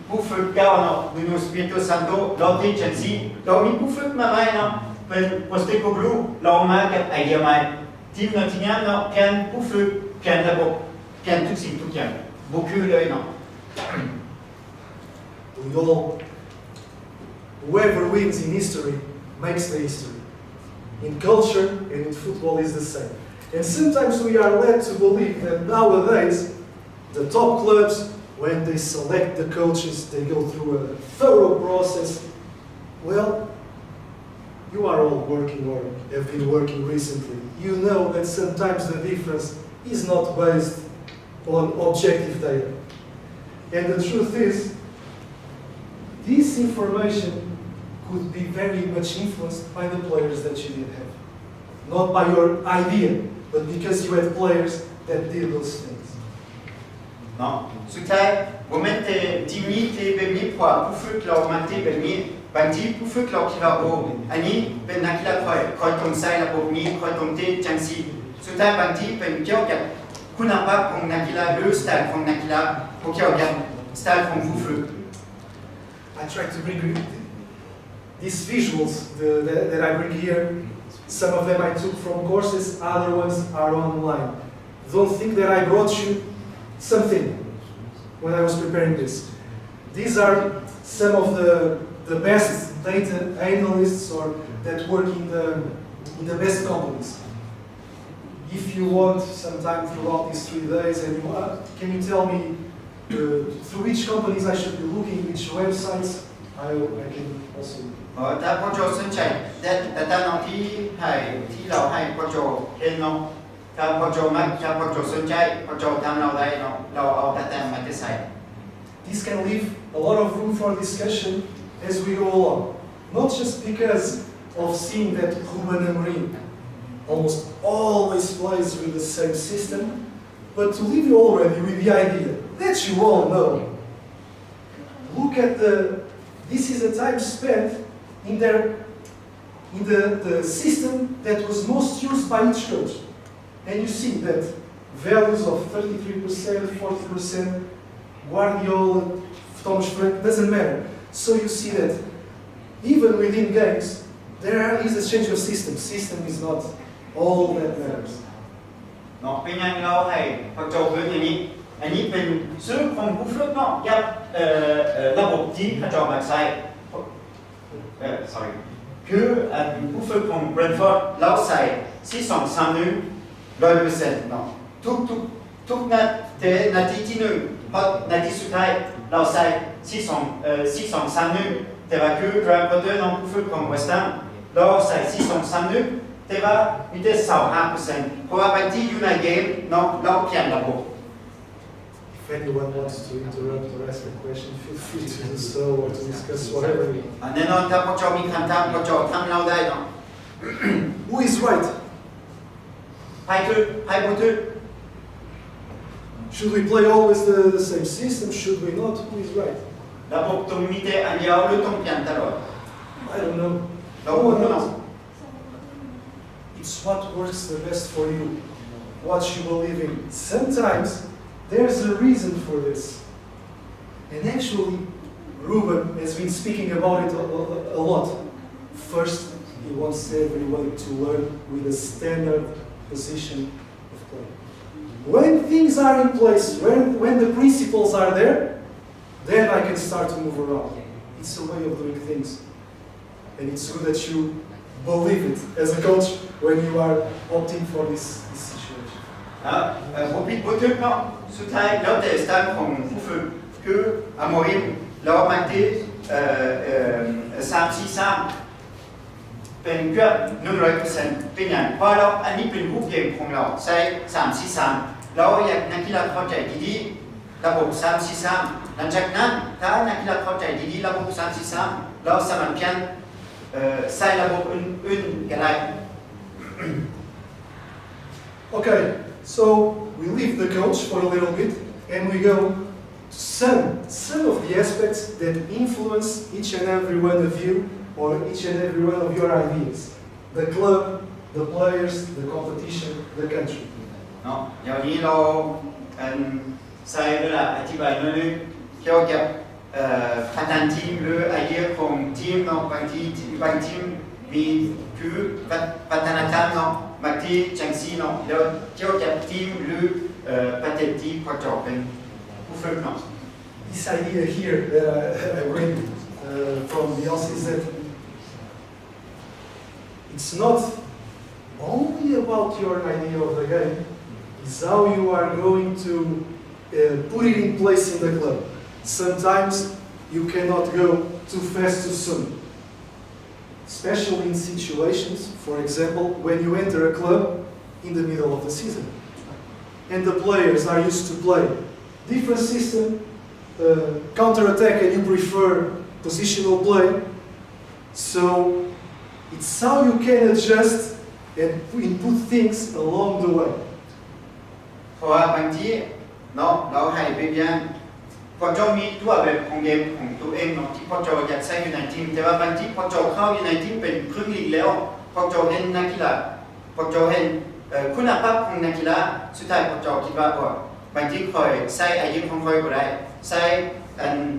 ผู้ฝึกเก่าเนาะนูโนสปิริโตซันโตเราที่เชลซีเรามีผู้ฝึกมาใหม่เนาะเป็นโปสเตโกบลูเรามากับไอเดียใหม่ทีมนอตติงแฮมเนาะเปลี่ยนผู้ฝึกเปลี่ยนระบบเปลี่ยนทุกสิ่งทุกอย่างบุกเลยเนาะ Whoever wins in history makes the history. In culture and in football is the same. And sometimes we are led to believe that nowadays the top clubs, when they select the coaches, they go through a thorough process. Well, you are all working or have been working recently. You know that sometimes the difference is not based on objective data. And the truth is, this information could be very much influenced by the players that you did have. Not by your idea, but because you had players that did those things. เนาะสุดท้ายผมเห็นแต่ทีมนี้ที่แบบนี้เพราะผู้ฝึกเรามาที่แบบนี้บางทีผู้ฝึกเราคิดว่าโอ้อันนี้เป็นนักกีฬาคอยตรงใส่ระบบนี้คอยตรงที่จังซีสุดท้ายบางทีเป็นเกี่ยวกับคุณภาพของนักกีฬาหรือสไตล์ของนักกีฬาเกี่ยวกับสไตล์ของผู้ฝึก I try to bring these visuals that I bring here. Some of them I took from courses, other ones are online. Don't think that I brought you something when I was preparing this. These are some of the best data analysts or that work in the best companies. If you want some time throughout these 3 days, and can you tell me through which companies I should be looking, which websites, I can also. ถ้าพ่อโจสนใจแต่น้องที่เราให้พ่อโจเห็นเนาะถ้าพ่อโจมักถ้าพ่อโจสนใจพ่อโจทำเราได้เนาะเราเอาแต่มาใส่ This can leave a lot of room for discussion as we go along. Not just because of seeing that Ruben Amorim almost always plays with the same system, but to leave you already with the idea that you all know. Look at this is a time spent in the system that was most used by each coach. And you see that values of 33%, 40%, Guardiola, Thomas Frank, doesn't matter. So you see that even within games, there is a change of system. System is not all that matters. เนาะเป็นอย่างเราให้พ่อโจเห็นอย่างนี้อันนี้เป็นซื้อของผู้ฝึกเนาะยับระบบที่พ่อโจมาใส่sorry คือผู้ฝึกของ Brentford เราใส่4-2-3-1 100%เนาะทุกนาทีที่1เพราะนาทีสุดท้ายเราใส่4-2-3-1แต่ว่าคือ Graham Potter น้องผู้ฝึกของ West Ham เราใส่4-2-3-1แต่ว่ามีแต่25%เพราะว่าบางทีอยู่ในเกมเนาะเราเปลี่ยนระบบ If anyone wants to interrupt or ask a question, feel free to do so or to discuss whatever. แน่นอนถ้าพ่อโจมีคำถามพ่อโจทำเราได้เนาะ Who is right? ไพ่บุตร Should we play always the same system? Should we not? Who is right? ระบบตรงมีแต่อันเดียวหรือต้องเปลี่ยนตลอด I don't know. เรา No ไม่ one รู้ knows. It's what works the best for you, what you believe in. Sometimes there's a reason for this. And actually, Ruben has been speaking about it a lot. First, he wants everyone to learn with a standard position of play. When things are in place, when the principles are there, then I can start to move around. It's a way of doing things. And it's good that you believe it as a coach when you are opting for this situation. ผมผิดบุตรเนาะสุดท้ายแล้วแต่สไตล์ของผู้ฝึกคืออโมริมเราบางที3-4-3 เป็นเกือบ100%เป็นอย่างเพราะเราอันนี้เป็นรูปเกมของเราใช้3-4-3เราอยากนักกีฬาเข้าใจดีๆระบบ3-4-3หลังจากนั้นถ้านักกีฬาเข้าใจดีๆระบบ3-4-3เราสามารถเปลี่ยนใส่ระบบอื่นๆก็ได้ Okay, so we leave the coach for a little bit and we go to some of the aspects that influence each and every one of you or each and every one of your ideas. The club, the players, the competition, the country. เนาะเดี๋ยวนี้เราใส่เวลาอธิบายนิดนึงเกี่ยวกับพัฒนาทีมหรือไอเดียของทีมเนาะบางทีมมีคือพัฒนาการเนาะบางทีจังซีเนาะเดี๋ยวเกี่ยวกับทีมหรือประเทศที่พอจบเป็นผู้ฝึกเนาะ This idea here that I read from Beyonce is that it's not only about your idea of the game, it's how you are going to put it in place in the club. Sometimes you cannot go too fast too soon, especially in situations, for example, when you enter a club in the middle of the season and the players are used to play different system, counter-attack and you prefer positional play, so it's how you can adjust and input things along the way. เพราะว่าบางทีเนาะเราให้ไปเรียนพอเจ้ามีตัวแบบของเกมของตัวเองเนาะที่พอเจ้าอยากใช้อยู่ในทีมแต่ว่าบางทีพอเจ้าเข้าอยู่ในทีมเป็นครึ่งลีกแล้วพอเจ้าเห็นนักกีฬาพอเจ้าเห็นคุณภาพของนักกีฬาสุดท้ายพอเจ้าคิดว่าบางทีคอยใช้ไอเดียของคอยก็ได้ใช้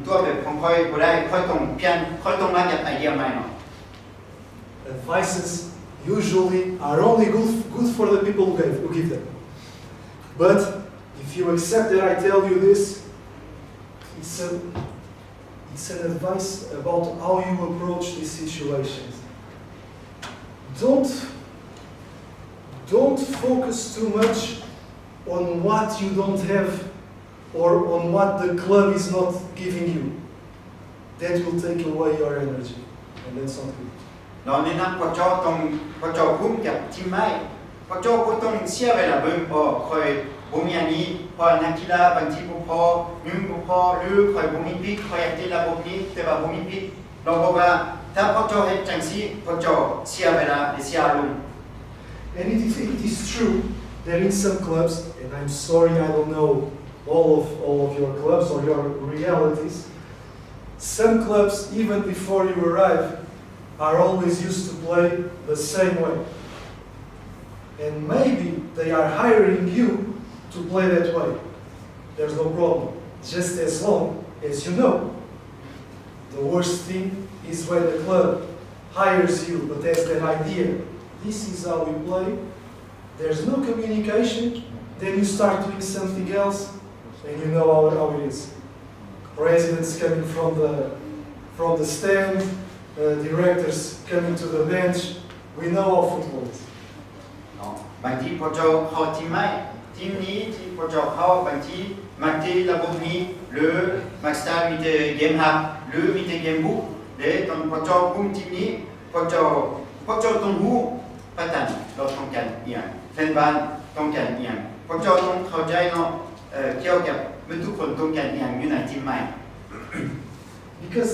ตัวแบบของคอยก็ได้คอยต้องเปลี่ยนคอยต้องมาจากไอเดียใหม่เนาะ Advices usually are only good for the people who give them. But if you accept that I tell you this, it's an advice about how you approach these situations. Don't focus too much on what you don't have or on what the club is not giving you. That will take away your energy, and that's not good. เราในนั้นพอเจ้าคุ้มกับทีมไม่พอเจ้าก็ต้องเสียเวลาเบิ่งคอยบ่มีอันนี้พอนักกีฬาบางทีบ่พอยุ่งบ่พอหรือคอยบ่มีพิกคอยอยากได้ระบบนี้แต่ว่าบ่มีพิกเราบอกว่าถ้าพอเจ้าเฮ็ดจังซี่พอเจ้าเสียเวลาเสียอารมณ์ And it is true that in some clubs, and I'm sorry I don't know all of your clubs or your realities, some clubs even before you arrive are always used to play the same way. And maybe they are hiring you to play that way. There's no problem, just as long as you know. The worst thing is when the club hires you but has that idea. This is how we play. There's no communication. Then you start doing something else and you know how it is. Presidents coming from the stand, directors coming to the bench. We know how football is. บางทีพอเจ้าเข้าทีมไม่ทีมนี้ที่พอเจ้าเข้าบางทีมักที่ระบบนี้หรือมักสไตล์มีแต่เกมฮับหรือมีแต่เกมบุกเดี๋ยวตอนพอเจ้าคุมทีมนี้พอเจ้าต้องรู้พัฒนาเราต้องการอย่างแฟนบอลต้องการอย่างพอเจ้าต้องเข้าใจเนาะเกี่ยวกับทุกคนต้องการอย่างอยู่ในทีมใหม่ Because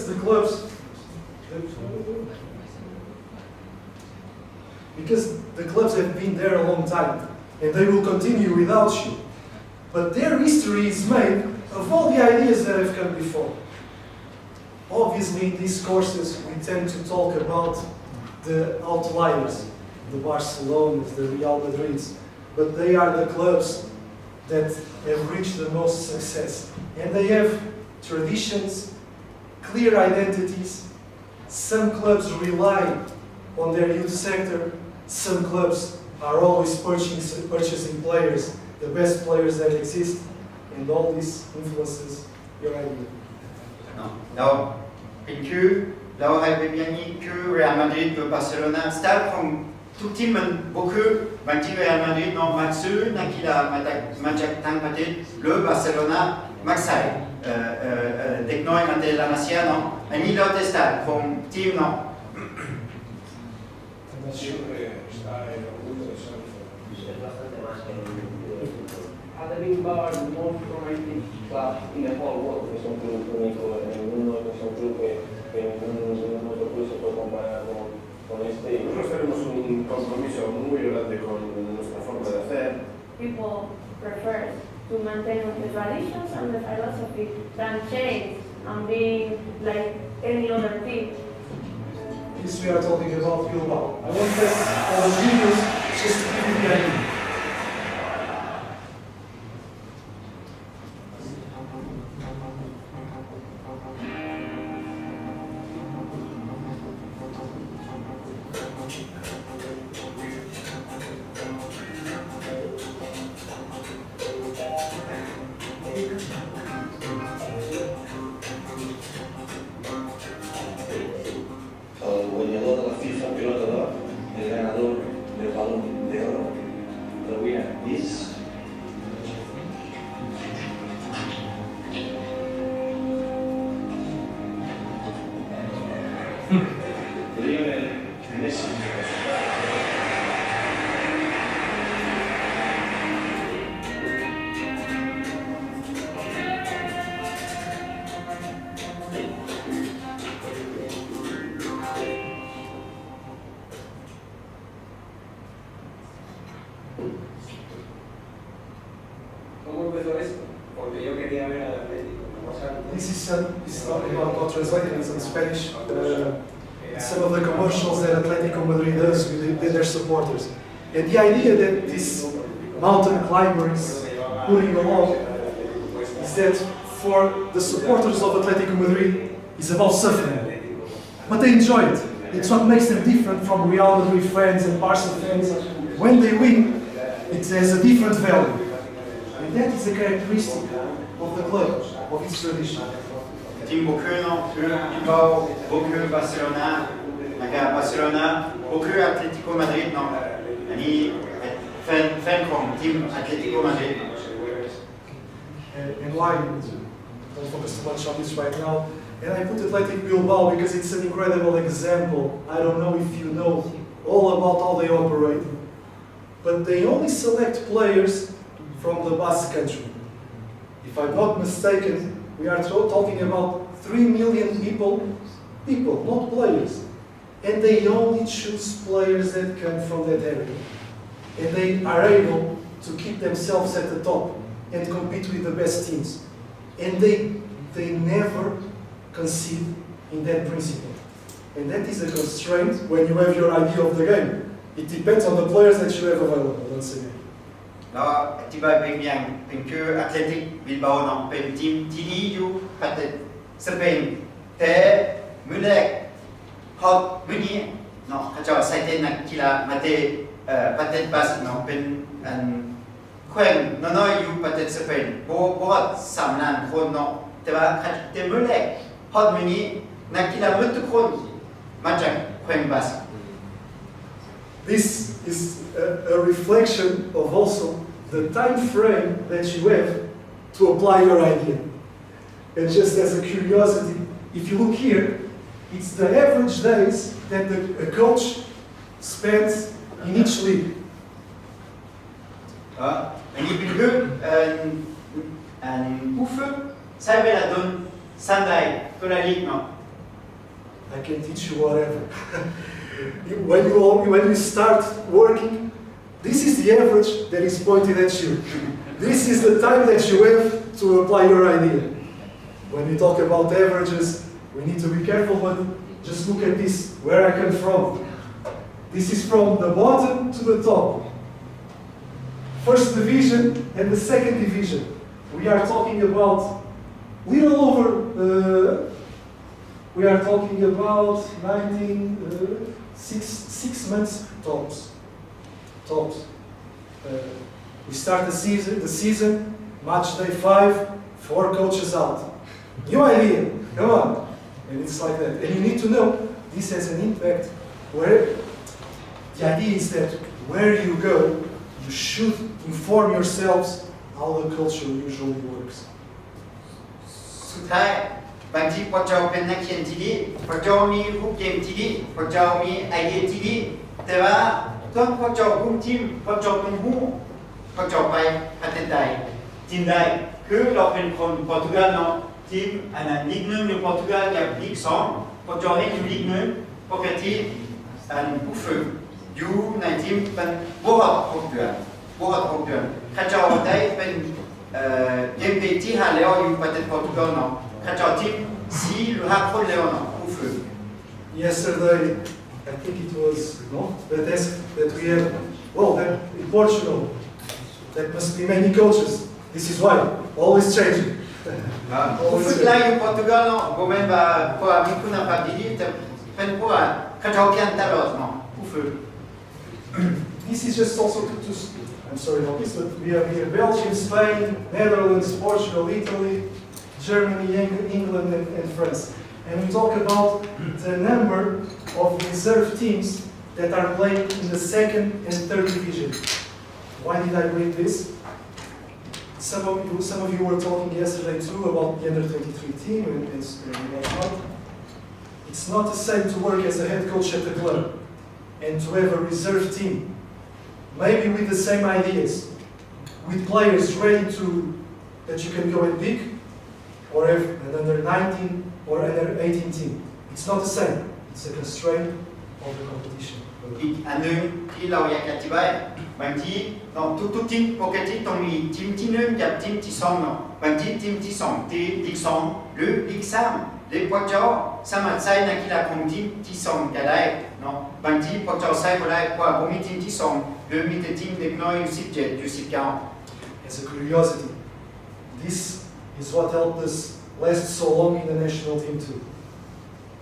the clubs have been there a long time and they will continue without you. But their history is made of all the ideas that have come before. Obviously, in these courses, we tend to talk about the outliers, the Barcelonas, the Real Madrids, but they are the clubs that have reached the most success. And they have traditions, clear identities. Some clubs rely on their youth sector. Some clubs are always purchasing players, the best players that exist, and all this influences your idea. เราเป็นคือเราให้เป็นอย่างนี้คือเรอัลมาดริดหรือบาร์เซโลนาสไตล์ของทุกทีมมันบ่คือบางทีเรอัลมาดริดเนาะมักซื้อนักกีฬามาจากต่างประเทศหรือบาร์เซโลนามักใส่เด็กน้อยมาแต่ละมาเซียเนาะอันนี้เราแต่สไตล์ของทีมเนาะ not sure. Siempre está el orgullo de ser un Es bastante más que Are the Bilbao the most promoted club in the whole world? Es un club único en el mundo, es un club que ningún otro club se puede comparar con este. Nosotros tenemos un compromiso muy grande con nuestra forma de hacer. People prefer to maintain the traditions and the philosophy than change and being like any other team. This we are talking about Bilbao. I want to all the videos just to give you the idea. El guanyador de la FIFA Pilota d'Or, el ganador del Balón de Oro, the winner is Lionel Messi. ¿Cómo empezó esto? Porque yo quería ver al Atlético. This is talking about translating this in Spanish. Some of the commercials that Atletico Madrid does with their supporters. And the idea that this mountain climber is putting along is that for the supporters of Atletico Madrid, it's about suffering. But they enjoy it. It's what makes them different from Real Madrid fans and Barca fans. When they win, it has a different value. And that is a characteristic of the club, of its tradition. 팀 목표는 빌바오, 목표 바르셀로나, 나가 바르셀로나, 목표 아틀레티코 마드리드 너 아니 팬 팀 아틀레티코 마드리드. And why? Don't focus too much on this right now. And I put Athletic Bilbao because it's an incredible example. I don't know if you know all about how they operate, but they only select players from the Basque Country. If I'm not mistaken, we are talking about 3 million people, not players. And they only choose players that come from that area. And they are able to keep themselves at the top and compete with the best teams. And they never concede in that principle. And that is a constraint when you have your idea of the game. It depends on the players that you have available, once again. แล้วอธิบายเป็นอย่างเป็นคือแอตเลติกบิลบาโอเนาะเป็นทีมที่ดีอยู่ประเทศสเปนแต่มื้อแรกฮอตมื้อนี้เนาะเขาจะใส่เต้นนักกีฬามาเตประเทศบาสเนาะเป็นอันแขวงน้อยๆอยู่ประเทศสเปนบ่ฮอด3 ล้านคนเนาะแต่ว่าแต่มื้อแรกฮอตมื้อนี้นักกีฬาหมดทุกคนมาจากแขวงบาส This is a reflection of also the time frame that you have to apply your idea. And just as a curiosity, if you look here, it's the average days that a coach spends in each league. อันนี้เป็นคือผู้ฝึกใช้เวลาโดน3 ได้ตัวละลีกเนาะ I can teach you whatever. When you start working, this is the average that is pointed at you. This is the time that you have to apply your idea. When we talk about averages, we need to be careful, but just look at this, where I come from. This is from the bottom to the top. First division and the second division. We are talking about little over, we are talking about 6 months tops. We start the season, match day 5, 4 coaches out. New idea, come on. And it's like that. And you need to know this has an impact where the idea is that where you go, you should inform yourselves how the culture usually works. สุดท้ายบางทีพอเจ้าเป็นนักเขียนที่ดีพอเจ้ามีรูปเกมที่ดีพอเจ้ามีไอเดียที่ดีพ แต่ว่าต้องพอเจาะกุ้งจิ้มพอเจาะตรงหูพอเจาะไปพัฒนาทีมได้คือเราเป็นคนโปรตุเกสเนาะทีมอันนั้นลีกหนึ่งอยู่โปรตุเกสกับลีก2พอเจาะให้อยู่ลีกหนึ่งปกติอันผู้ฝึกอยู่ในทีมเป็นบวก6 เดือนข้าเจ้าได้เป็นเกมที่5แล้วอยู่ประเทศโปรตุเกสเนาะข้าเจ้าทีม4 หรือ 5 คนแล้วเนาะผู้ฝึก Yesterday, I think it was the desk that we have. Well, in Portugal, there must be many coaches. This is why always changing. ผู้ฝึกไล่อยู่โปรตุเกสเนาะบ่แม่นว่าเพราะว่ามีคุณภาพดีๆแต่เป็นเพราะว่าข้าเจ้าเปลี่ยนตลอดเนาะผู้ฝึก This is just also I'm sorry about this, but we have here Belgium, Spain, Netherlands, Portugal, Italy, Germany, England, and France. And we talk about the number of reserve teams that are playing in the 2nd and 3rd division. Why did I bring this? Some of you were talking yesterday too about the under 23 team and whatnot. It's not the same to work as a head coach at the club and to have a reserve team, maybe with the same ideas, with players ready that you can go and pick, or have an under 19 or under 18 team. It's not the same. It's a constraint of the competition. อีกอันหนึ่งที่เราอยากอธิบายบางทีทุกทีมปกติต้องมีทีมที่1กับทีมที่2เนาะบางทีทีมที่2ที่ลีก2หรือลีก3หรือพวกเจ้าสามารถใช้นักกีฬาของทีมที่2ก็ได้เนาะบางทีพวกเจ้าใช้บ่ได้เพราะว่าบ่มีทีมที่2หรือมีแต่ทีมเด็กน้อยอยู่17อยู่19 As a curiosity, this is what helped us last so long in the national team too.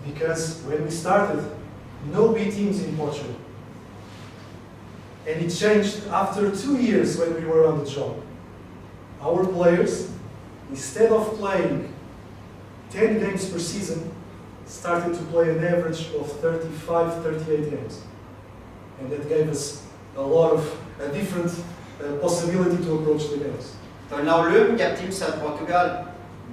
Because when we started, no B teams in Portugal. And it changed after 2 years when we were on the job. Our players, instead of playing 10 games per season, started to play an average of 35, 38 games. And that gave us a different possibility to approach the games. ตอนเราเริ่มจากทีมชาติโปรตุเกส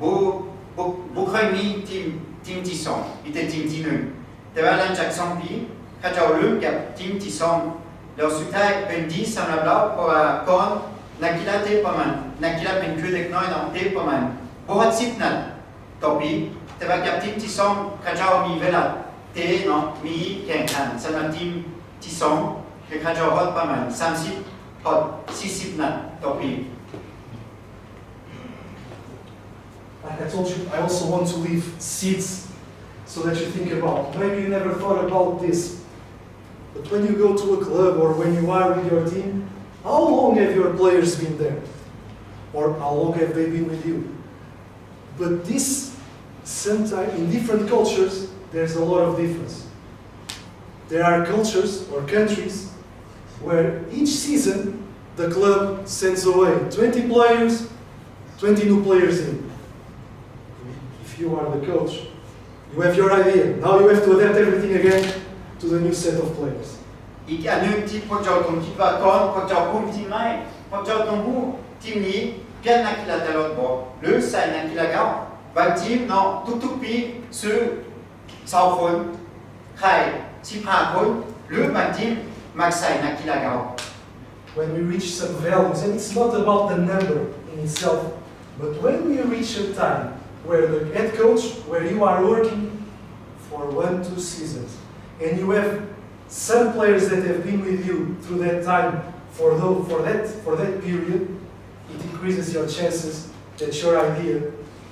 บ่เคยมีทีมที่2มีแต่ทีมที่1แต่ว่าหลังจาก2 ปีเขาเจ้าเริ่มจากทีมที่2แล้วสุดท้ายเป็นดีสำหรับเราเพราะว่าก่อนนักกีฬาเตะประมาณนักกีฬาเป็นคือเด็กน้อยเนาะเตะประมาณ10 นัดต่อปีแต่ว่ากับทีมที่2เขาเจ้ามีเวลาเตะเนาะมีแข่งขันสำหรับทีมที่2เขาเจ้าฮอดประมาณ30ฮอด40 นัดต่อปี Like I told you, I also want to leave seeds so that you think about. Maybe you never thought about this, but when you go to a club or when you are with your team, how long have your players been there? Or how long have they been with you? But this, sometimes in different cultures, there's a lot of difference. There are cultures or countries where each season the club sends away 20 players, 20 new players in. If you are the coach, you have your idea. Now you have to adapt everything again to the new set of players. อีกอันหนึ่งที่พวกเจ้าต้องคิดว่าก่อนพวกเจ้าคุมทีมไหมพวกเจ้าต้องรู้ทีมนี้เปลี่ยนนักกีฬาตลอดบ่หรือใส่นักกีฬาเก่าบางทีมเนาะทุกๆปีซื้อ20 คนขาย15 คนหรือบางทีมมักใส่นักกีฬาเก่า When we reach some values, and it's not about the number in itself, but when we reach a time where the head coach, where you are working for 1-2 seasons, and you have some players that have been with you through that time for that period, it increases your chances that your idea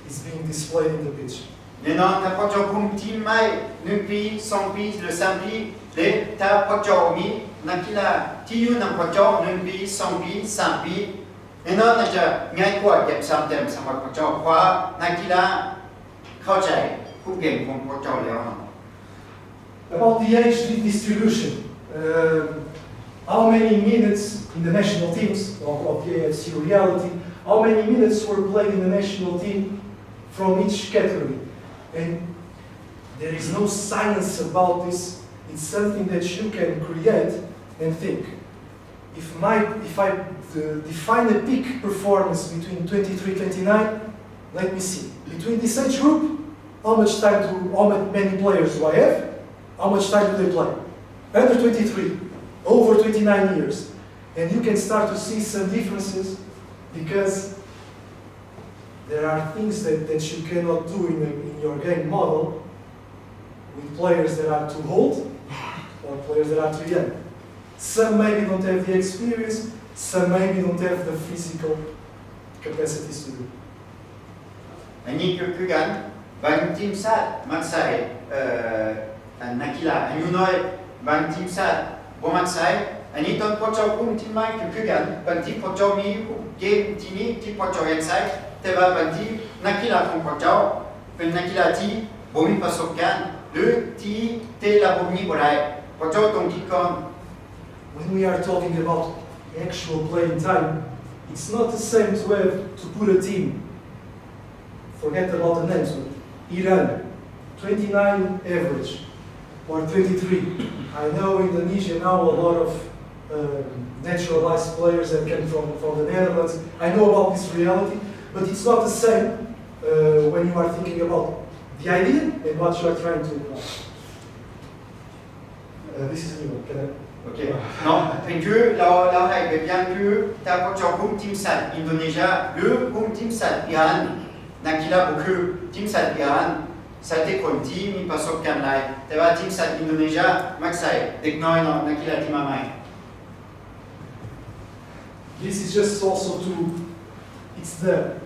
is being displayed in the pitch. แน่นอนถ้าพวกเจ้าคุมทีมไหม1 ปี 2 ปีหรือ3 ปีและถ้าพวกเจ้ามีนักกีฬาที่อยู่นำพวกเจ้า1 ปี 2 ปี 3 ปีแน่นอนน่าจะง่ายกว่าเก็บ3 แต้มสำหรับพวกเจ้าเพราะนักกีฬาเข้าใจผู้เก่งของพวกเจ้าแล้ว About the age distribution, how many minutes in the national teams of the AFC reality, how many minutes were played in the national team from each category? And there is no science about this. It's something that you can create and think. If I define a peak performance between 23-29, let me see. Between this age group, how many players do I have? How much time do they play? Under 23, over 29 years. And you can start to see some differences because there are things that you cannot do in your game model with players that are too old or players that are too young. Some maybe don't have the experience, some maybe don't have the physical capacities to do. Ani kugan bang tim sat maksai nakila anu noi bang tim sat bo maksai ani ton pocho tim mai kugan bang tim pocho mi game tini tim pocho yaksai teba bang tim nakila kon pocho pen nakila ti bomi pasokkan le ti te la bomi borai pocho ton tikon. When we are talking about actual playing time, it's not the same to put a team. Forget about the names. Iran, 29 average, or 23. I know Indonesia now a lot of naturalized players that came from the Netherlands. I know about this reality, but it's not the same when you are thinking about the idea and what you are trying to apply. This is a new one. Can I? Ok. Non, que la règle bien que ta pocho tim sat Indonesia, le tim sat Iran, nakila beaucoup tim sat Iran, ça te konti mi pasok kan lai. Teba tim sat Indonesia maksai deknoi no nakila timamai. This is just also it's the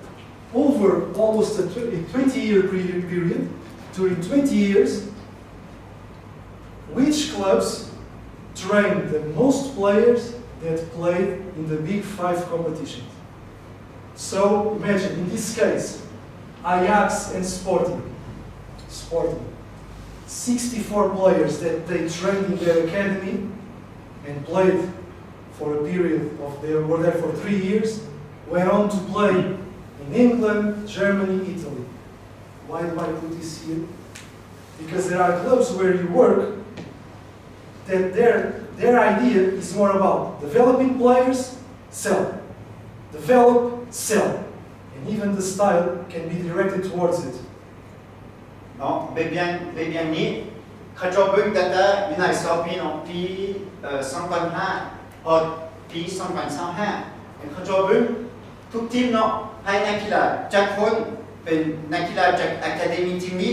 over almost a 20-year period. During 20 years, which clubs trained the most players that played in the Big Five competitions? So imagine, in this case, Ajax and Sporting, 64 players that they trained in their academy and played for a period of, they were there for 3 years, went on to play in England, Germany, Italy. Why do I put this here? Because there are clubs where you work that their idea is more about developing players, sell. Develop, sell. And even the style can be directed towards it. Non, bebian ni kacau data United States no pi 155 or pi 155kacauทุกทีมเนาะให้นักกีฬาจากคนเป็นนักกีฬาจากอะคาเดมีทีมนี้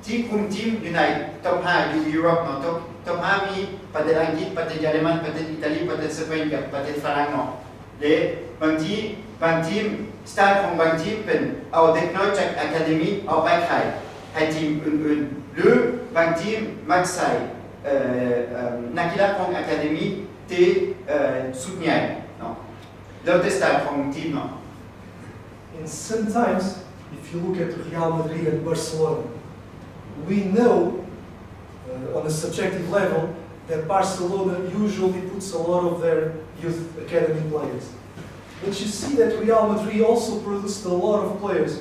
ที่คุมทีมอยู่ในท็อป5อยู่ยุโรปเนาะท็อป5มีประเทศอังกฤษประเทศเยอรมันประเทศอิตาลีประเทศสเปนกับประเทศฝรั่งเนาะและบางทีมสไตล์ของบางทีมเป็นเอาเด็กน้อยจากอะคาเดมีเอาไปขายให้ทีมอื่นๆหรือบางทีมมักใส่นักกีฬาของอะคาเดมีที่สุดใหญ่เนาะแล้วแต่สไตล์ของทีมเนาะAnd sometimes, if you look at Real Madrid and Barcelona, we know on a subjective level that Barcelona usually puts a lot of their youth academy players. But you see that Real Madrid also produced a lot of players.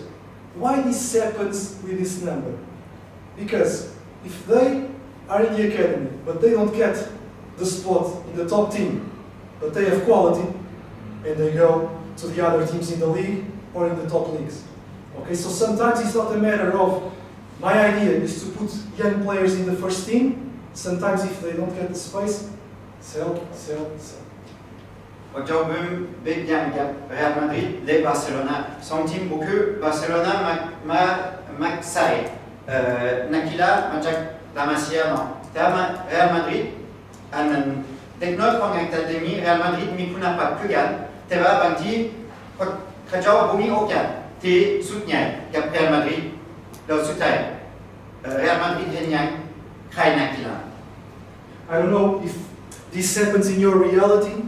Why this happens with this number? Because if they are in the academy, but they don't get the spot in the top team, but they have quality, and they go to the other teams in the league or in the top leagues. Okay, so sometimes it's not a matter of, my idea is to put young players in the first team. Sometimes if they don't get the space, sell. Aujourd'hui, bien Real Madrid, les Barcelona, son team beaucoup. Barcelona, Maxai, Nakila, Majak, Damasia, non. Real Madrid, un technologue en académie, Real Madrid, Mikuna pas plus gan. Teva Banti, Kajau Bumi Okan, T. Soutien, Cap Real Madrid, le soutien. Real Madrid, Henyang, Kai Nakila. I don't know if this happens in your reality,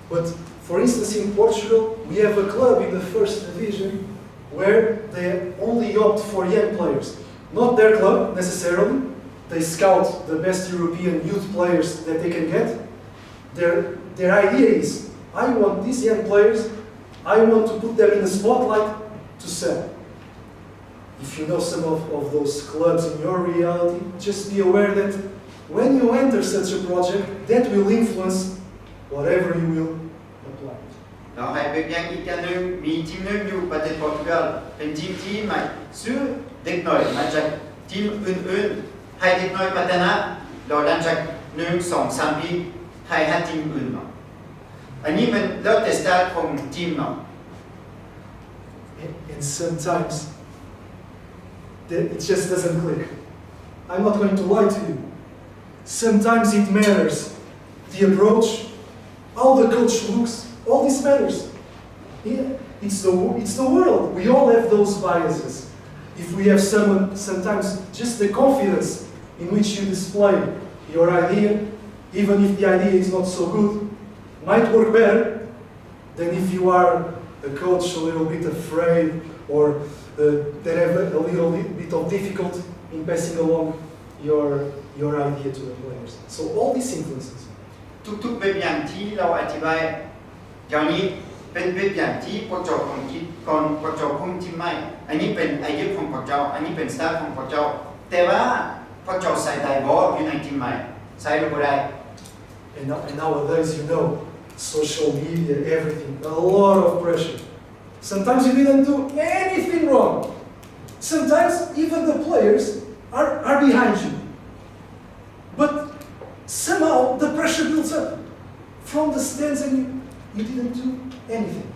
but for instance in Portugal, we have a club in the first division where they only opt for young players. Not their club necessarily, they scout the best European youth players that they can get. Their idea is, I want these young players, I want to put them in the spotlight to sell. If you know some of those clubs in your reality, just be aware that when you enter such a project, that will influence whatever you will apply. เราให้เป็นอย่างอีกอย่างหนึ่งมีทีมหนึ่งอยู่ประเทศโปรตุเกสเป็นทีมที่มาซื้อเด็กหน่อยมาจากทีมอื่นๆให้เด็กน้อยพัฒนาเราหลังจาก1-2-3 ปีท ใครฮัดทีมอื่นเนาะอันนี้มันแล้วแต่สไตล์ของทีมเนาะ And sometimes it just doesn't click. I'm not going to lie to you. Sometimes it matters. The approach, how the coach looks, all this matters. Yeah, it's the world. We all have those biases. If we have sometimes just the confidence in which you display your idea, even if the idea is not so good, might work better than if you are a coach a little bit afraid or that have a little bit of difficulty in passing along your idea to the players. So all these influences. ทุกๆแบบอย่างที่เราอธิบายอย่างนี้เป็นแบบอย่างที่พวกเจ้าของคิดก่อนพวกเจ้าคงที่ไม่อันนี้เป็นไอเดียของพวกเจ้าอันนี้เป็นสไตล์ของพวกเจ้าแต่ว่าพวกเจ้าใส่ได้บ่อยู่ในทีมใหม่ใส่หรือบ่ได้ And nowadays, you know, social media, everything, a lot of pressure. Sometimes you didn't do anything wrong. Sometimes even the players are behind you. But somehow the pressure builds up from the stands and you didn't do anything.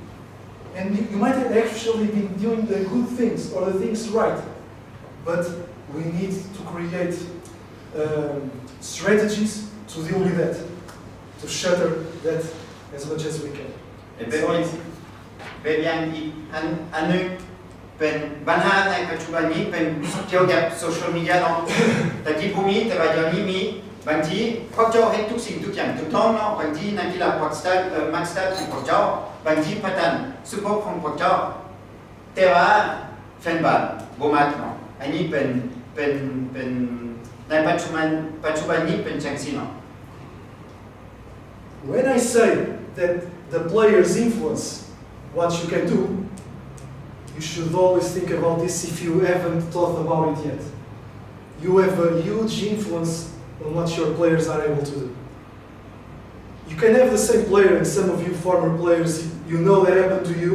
And you might have actually been doing the good things or the things right. But we need to create strategies to deal with that, to shatter that as much as we can. เป็นอย่างอีกอันหนึงเป็นปัญหาในปัจจุบันนี้เป็นเกี่ยวกับโซเชียลมีเดียเนาะแต่ที่ภูมิแต่ว่าเดี๋ยวนี้มีบางทีพวกเจ้าให้ทุกสิ่งทุกอย่างถูกต้องเนาะบางทีนักกีฬาพวกสไตล์มักสไตล์ของพวกเจ้าบางทีพัฒนาสุขภาพของพวกเจ้าแต่ว่าแฟนบอลบ่มักเนาะอันนี้เป็นในปัจจุบันนี้เป็นจังซี่เนาะ When I say that the players influence what you can do, you should always think about this if you haven't thought about it yet. You have a huge influence on what your players are able to do. You can have the same player, and some of you former players, you know that happened to you.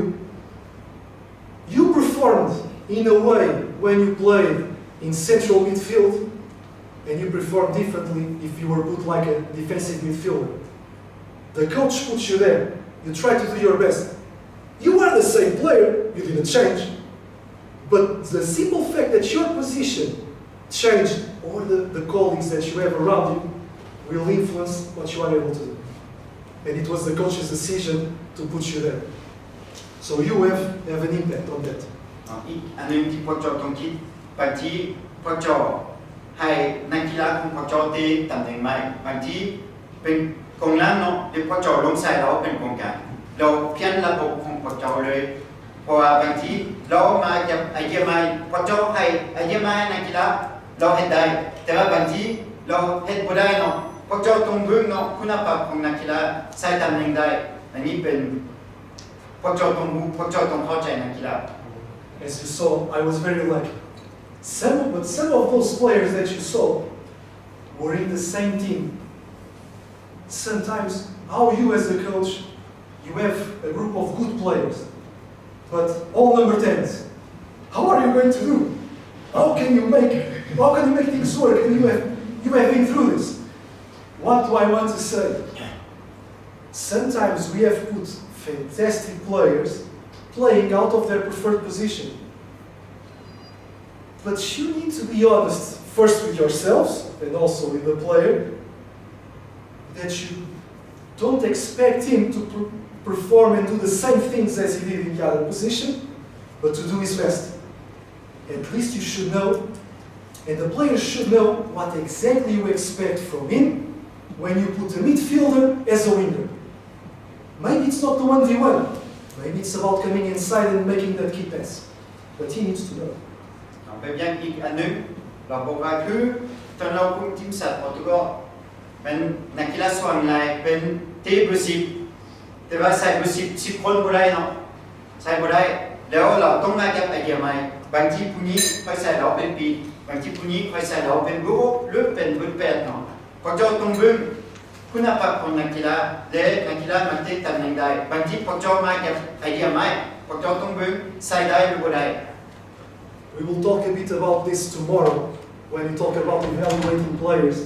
You performed in a way when you played in central midfield, and you perform differently if you were put like a defensive midfielder. The coach puts you there. You try to do your best. You are the same player, you didn't change. But the simple fact that your position changed or the colleagues that you have around you will influence what you are able to do. And it was the coach's decision to put you there. So you have an impact on that. อีกอันหนึงที่พวกเจ้าต้องคิดบางทีพวกเจ้าให้นักกีฬาของพวกเจ้าตีตำแหน่งใหม่บางทีเป็นกองหลังเนาะเดี๋ยวพวกเจ้าลงใส่เราเป็นกองกลางเราเปลี่ยนระบบของพวกเจ้าเลยเพราะว่าบางทีเรามาจากไอเดียใหม่พวกเจ้าให้ไอเดียใหม่นักกีฬาเราเฮ็ดได้แต่ว่าบางทีเราเฮ็ดบ่ได้เนาะพวกเจ้าต้องเบิ่งเนาะคุณภาพของนักกีฬาใส่ตำแหน่งได้อันนี้เป็นพวกเจ้าต้องรู้พวกเจ้าต้องเข้าใจนักกีฬา As you saw, I was very lucky. But some of those players that you saw were in the same team. Sometimes, how you as a coach, you have a group of good players, but all number 10s. How are you going to do? How can you make things work? And you have been through this. What do I want to say? Sometimes we have put fantastic players playing out of their preferred position. But you need to be honest first with yourselves and also with the player that you don't expect him to perform and do the same things as he did in the other position, but to do his best. At least you should know, and the players should know what exactly you expect from him when you put a midfielder as a winger. Maybe it's not the 1v1. Maybe it's about coming inside and making that key pass. But he needs to know. เป็นอย่างอีกอันหนึงเราบอกว่าคือตอนเราคุมทีมชาติโปรตุเกสเป็นนักกีฬาส่วนใหญ่เป็นทีมเบอร์10แต่ว่าใส่เบอร์10คนบ่ได้เนาะใส่บ่ได้แล้วเราต้องมากับไอเดียใหม่บางทีผู้นี้ค่อยใส่เราเป็นปีบางทีผู้นี้ค่อยใส่เราเป็นเบอร์6หรือเป็นเบอร์8เนาะพวกเจ้าต้องเบิ่งคุณภาพของนักกีฬาและนักกีฬามันเตะตำแหน่งใดบางทีพวกเจ้ามากับไอเดียใหม่พวกเจ้าต้องเบิ่งใส่ได้หรือบ่ได้ We will talk a bit about this tomorrow when we talk about evaluating players.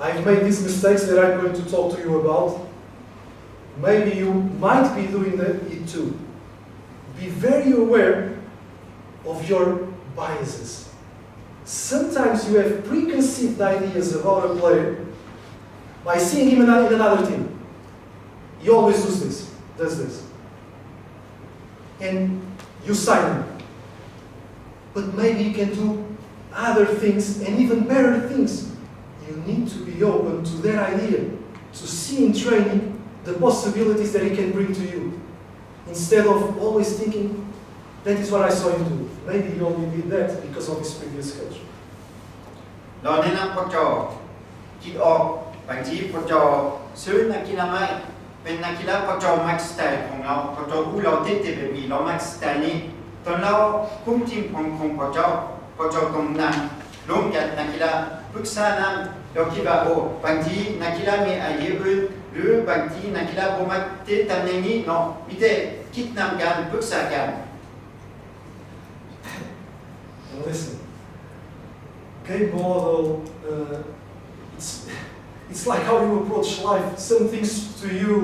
I've made these mistakes that I'm going to talk to you about. Maybe you might be doing it too. Be very aware of your biases. Sometimes you have preconceived ideas about a player by seeing him in another team. He always does this. And you sign him. But maybe he can do other things and even better things. You need to be open to that idea, to see in training the possibilities that he can bring to you. Instead of always thinking, that is what I saw him do. Maybe he only did that because of his previous coach. เราแนะนำพวกเจ้าคิดออกบางทีพวกเจ้าซื้อนักกีฬาใหม่เป็นนักกีฬาพวกเจ้ามักสไตล์ของเราพวกเจ้าอู้เราเท่ๆแบบนี้เรามักสไตล์นี้ตอนเราคุมทีมของพวกเจ้าต้องนั่งลงกับนักกีฬาปรึกษานั้นเราคิดว่าโอ้บางทีนักกีฬามีไอเดียอื่นหรือบางทีนักกีฬาบ่มักเตะตำแหน่งนี้เนาะมีแต่คิดนำกันปรึกษากัน Listen, game model, it's like how you approach life. Some things to you,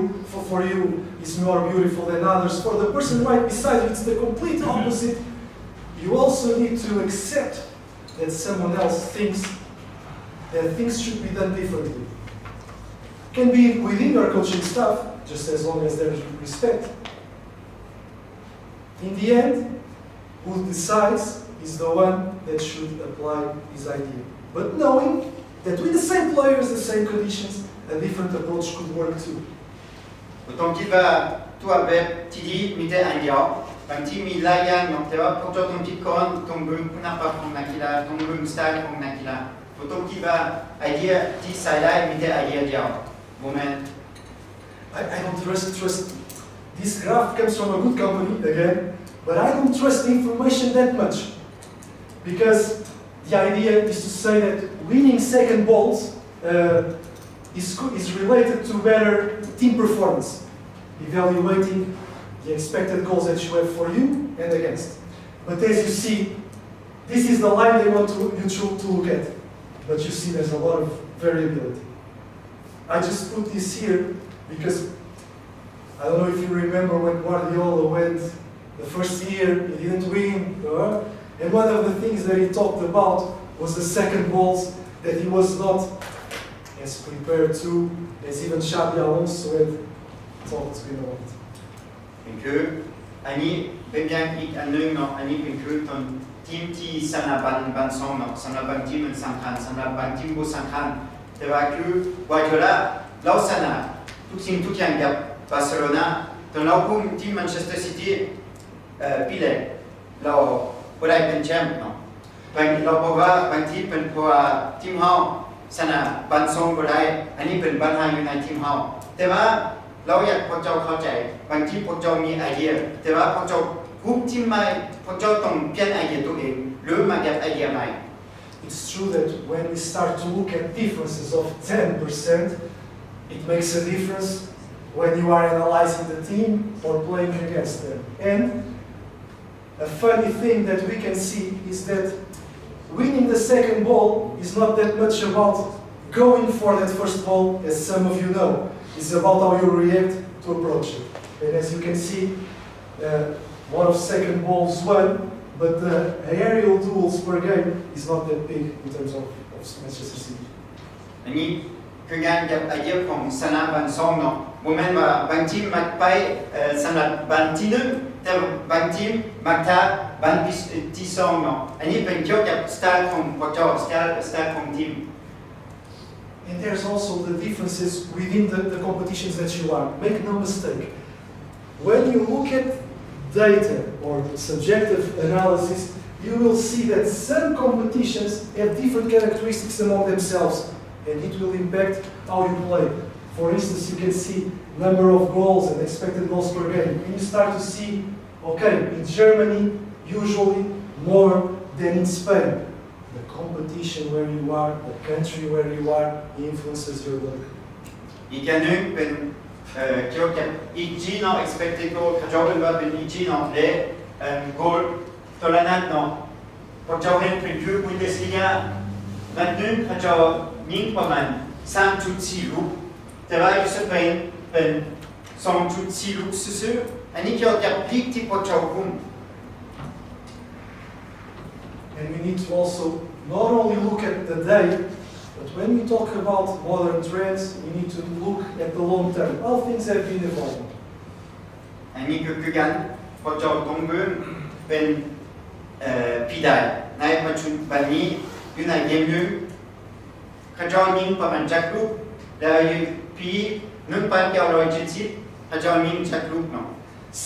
for you, is more beautiful than others. For the person right beside you, it's the complete opposite. You also need to accept that someone else thinks that things should be done differently. Can be within your coaching staff, just as long as there's respect. In the end, who decides is the one that should apply his idea. But knowing that with the same players, the same conditions, a different approach could work too. ผมคิดว่าตัวแบบที่ดีมีแต่อันเดียวบางทีมีหลายอย่างเนาะแต่ว่าพวกเจ้าต้องคิดก่อนต้องเบิ่งคุณภาพของนักกีฬาต้องเบิ่งสไตล์ของนักกีฬาผมต้องคิดว่าไอเดียที่ใส่ได้มีแต่ไอเดียเดียวโมเมนต์ I don't trust. This graph comes from a good company again, but I don't trust the information that much. Because the idea is to say that winning second balls is related to better team performance, evaluating the expected goals that you have for you and against. But as you see, this is the line they want you to look at. But you see there's a lot of variability. I just put this here because I don't know if you remember when Guardiola went the first year, he didn't win. And one of the things that he talked about was the second balls that he was not as prepared to, as even Xabi Alonso had talked about. คืออันนี้เป็นอย่างอีกอันนึงเนาะอันนี้เป็นคือตอนทีมที่สำหรับบางซองเนาะสำหรับบางทีมมันสำคัญสำหรับบางทีมบ่สำคัญแต่ว่าคือกวาโจล่าเราชนะทุกสิ่งทุกอย่างกับบาร์เซโลนาตอนเราคุมทีมแมนเชสเตอร์ซิตี้ปีแรกเราบ่ได้เป็นแชมป์เนาะบางเราบอกว่าบางทีเป็นเพราะว่าทีมเฮาชนะบางซองบ่ได้อันนี้เป็นปัญหาอยู่ในทีมเฮาแต่ว่าเราอยากพวกเจ้าเข้าใจบางทีพวกเจ้ามีไอเดียแต่ว่าพวกเจ้าคุมทีมใหม่พวกเจ้าต้องเปลี่ยนไอเดียตัวเองหรือมาเก็บไอเดียใหม่ It's true that when we start to look at differences of 10%, it makes a difference when you are analyzing the team or playing against them. And a funny thing that we can see is that winning the second ball is not that much about going for that first ball, as some of you know. It's about how you react to approach it. And as you can see, a lot of second balls won, but the aerial duels per game is not that big in terms of Manchester City. อันนี้คือการเก็บไอเดียของสนามบางซองเนาะโมเมนต์ว่าบางทีมมักไปสำหรับบางที่หนึ่งแต่บางทีมมักท้าบางที่สองเนาะอันนี้เป็นเกี่ยวกับสไตล์ของพวกเจ้าสไตล์ของทีม And there's also the differences within the competitions that you are. Make no mistake. When you look at data or subjective analysis, you will see that some competitions have different characteristics among themselves, and it will impact how you play. For instance, you can see number of goals and expected goals per game. And you start to see, okay, in Germany, usually more than in Spain. The competition where you are, the country where you are, influences your work. อีกอย่างหนึ่งเป็นเกี่ยวกับ EG เนาะ expected goal เขาเจ้าเป็นว่าเป็น EG เนาะและgoal ตัวละนัดเนาะพวกเจ้าเห็นเป็นคือบุนเดสลีกานัดหนึ่งเขาเจ้ายิงประมาณ 3.4 ลูกแต่ว่าอยู่สเปนเป็น 2.4 ลูกซื่อๆอันนี้เกี่ยวกับลีกที่พวกเจ้าคุม And we need to also not only look at the day, but when we talk about modern trends, we need to look at the long term, how things have been evolving. อันนี้ก็คือการพวกเจ้าต้องเบิ่งเป็นปีใดในปัจจุบันนี้อยู่ในเกมหนึ่งเขาเจ้ายิงประมาณจักลูกแล้วอยู่ปี1970เขาเจ้ายิงจักลูกเนาะ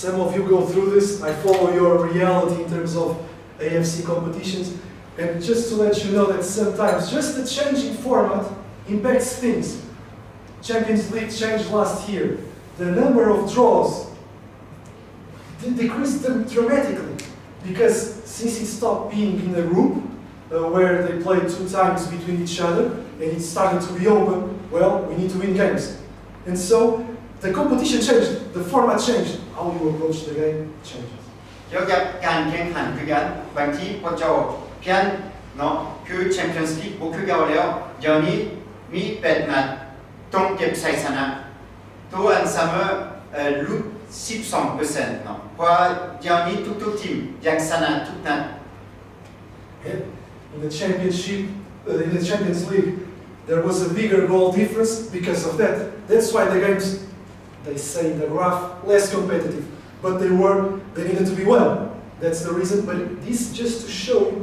Some of you go through this. I follow your reality in terms of AFC competitions. And just to let you know that sometimes just the changing format impacts things. Champions League changed last year. The number of draws decreased dramatically because since it stopped being in a room where they played 2 times between each other and it started to be open, well, we need to win games. And so the competition changed, the format changed, how you approach the game changes. เกี่ยวกับการแข่งขันคือกันบางทีพวกเจ้าเพียงเนาะคือแชมเปี้ยนส์ลีกบ่คือเก่าแล้วเดี๋ยวนี้มี8นัดต้องเก็บชัยชนะตัวอันเสมอลุ้น 12% เนาะเพราะเดี๋ยวนี้ทุกๆทีมอยากชนะทุกนัด In the championship, in the Champions League, there was a bigger goal difference because of that. That's why the games, they say in the graph, less competitive. But they needed to be won. That's the reason. But this just to show you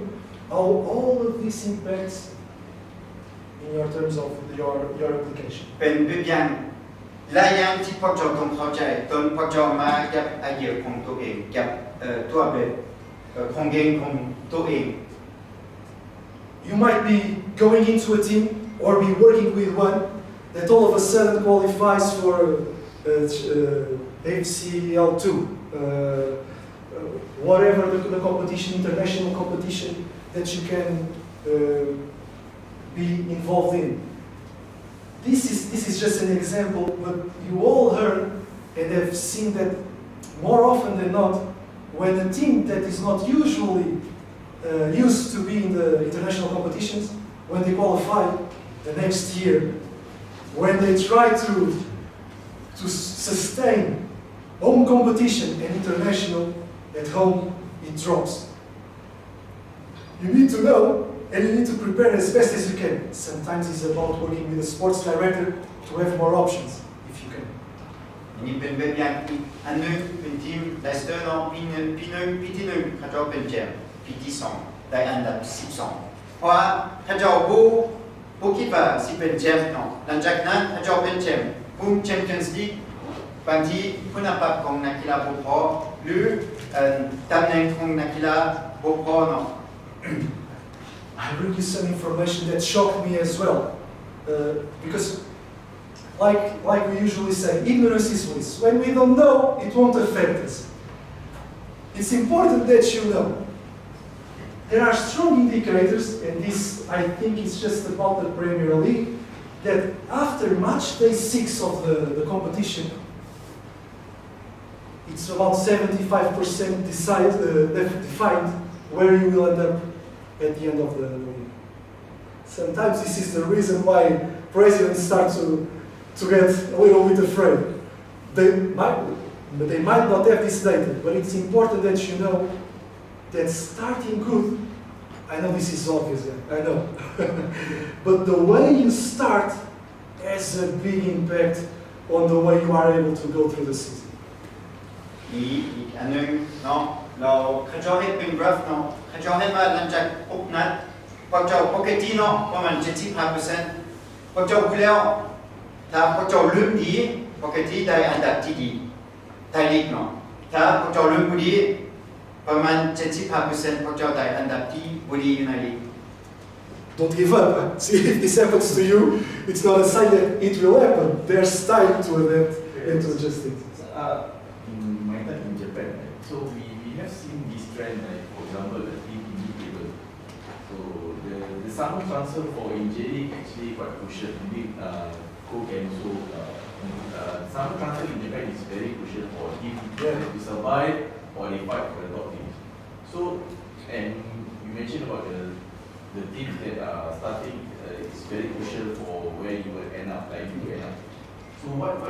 how all of this impacts in your terms of your application. เป็นแบบอย่างหลายอย่างที่พวกเจ้าต้องเข้าใจตอนพวกเจ้ามากับไอเดียของตัวเองกับตัวแบบของเกมของตัวเอง You might be going into a team or be working with one that all of a sudden qualifies for HCL2, whatever the competition, international competition that you can be involved in. This is just an example, but you all heard and have seen that more often than not, when a team that is not usually used to be in the international competitions, when they qualify the next year, when they try to sustain home competition and international, at home it drops. You need to know and you need to prepare as best as you can. Sometimes it's about working with a sports director to have more options, if you can. อันนี้เป็นแบบอย่างอันหนึงเป็นทีมเลสเตอร์เนาะปีที่1เขาเจ้าเป็นแชมป์ปีที่2ได้อันดับ12เพราะว่าเขาเจ้าผู้คิดว่าสิเป็นแชมป์เนาะหลังจากนั้นเขาเจ้าเป็นแชมป์คุมแชมเปี้ยนส์ลีกบางทีคุณภาพของนักกีฬาบ่พอหรือตำแหน่งของนักกีฬาบ่พอเนาะ I bring you some information that shocked me as well, because like we usually say, ignorance is bliss. When we don't know, it won't affect us. It's important that you know. There are strong indicators, and this I think is just about the Premier League, that after match day 6 of the competition, it's about 75% defined where you will end up at the end of the week. Sometimes this is the reason why presidents start to get a little bit afraid. They might not have this data, but it's important that you know that starting good, I know this is obvious, I know, but the way you start has a big impact on the way you are able to go through the season. อีกอันหนึงเนาะเราเขาเจ้าให้เป็นกราฟเนาะเขาเจ้าให้มาหลังจาก6นัดพวกเจ้าปกติเนาะประมาณ 75% พวกเจ้าพูดแล้วถ้าพวกเจ้าลืมดีปกติได้อันดับที่ดีไทยลีกเนาะถ้าพวกเจ้าลืมบ่ดีประมาณ 75% พวกเจ้าได้อันดับที่บ่ดีอยู่ในลีก Don't give up. See, if this happens to you, it's not a sign that it will happen. There's time to adapt and to adjust it. In my time in Japan, right, so we have seen this trend, like, for example, the team table. So the summer transfer for injury actually quite crucial. Indeed, Coach and so summer transfer in Japan is very crucial for team to survive or they fight for the top teams. So, and you mentioned about the teams that are starting. It's very crucial for where you will end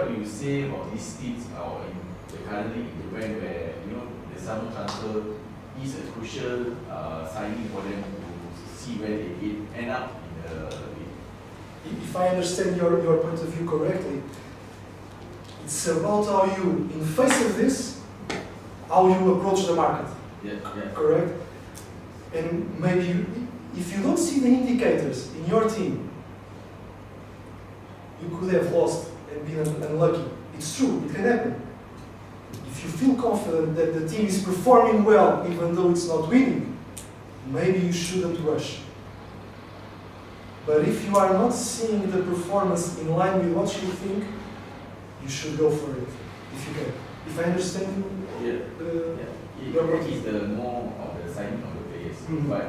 what you say about these states or in the currently in Japan where the summer transfer is a crucial signing for them to see where they end up in the league. If I understand your point of view correctly, it's about how you, in face of this, how you approach the market. Yeah. Correct? And maybe if you don't see the indicators in your team, you could have lost and been unlucky. It's true, it can happen. If you feel confident that the team is performing well, even though it's not winning, maybe you shouldn't rush. But if you are not seeing the performance in line with what you think, you should go for it, if you can. If I understand you, It is the more of the signing of the players. Mhm. But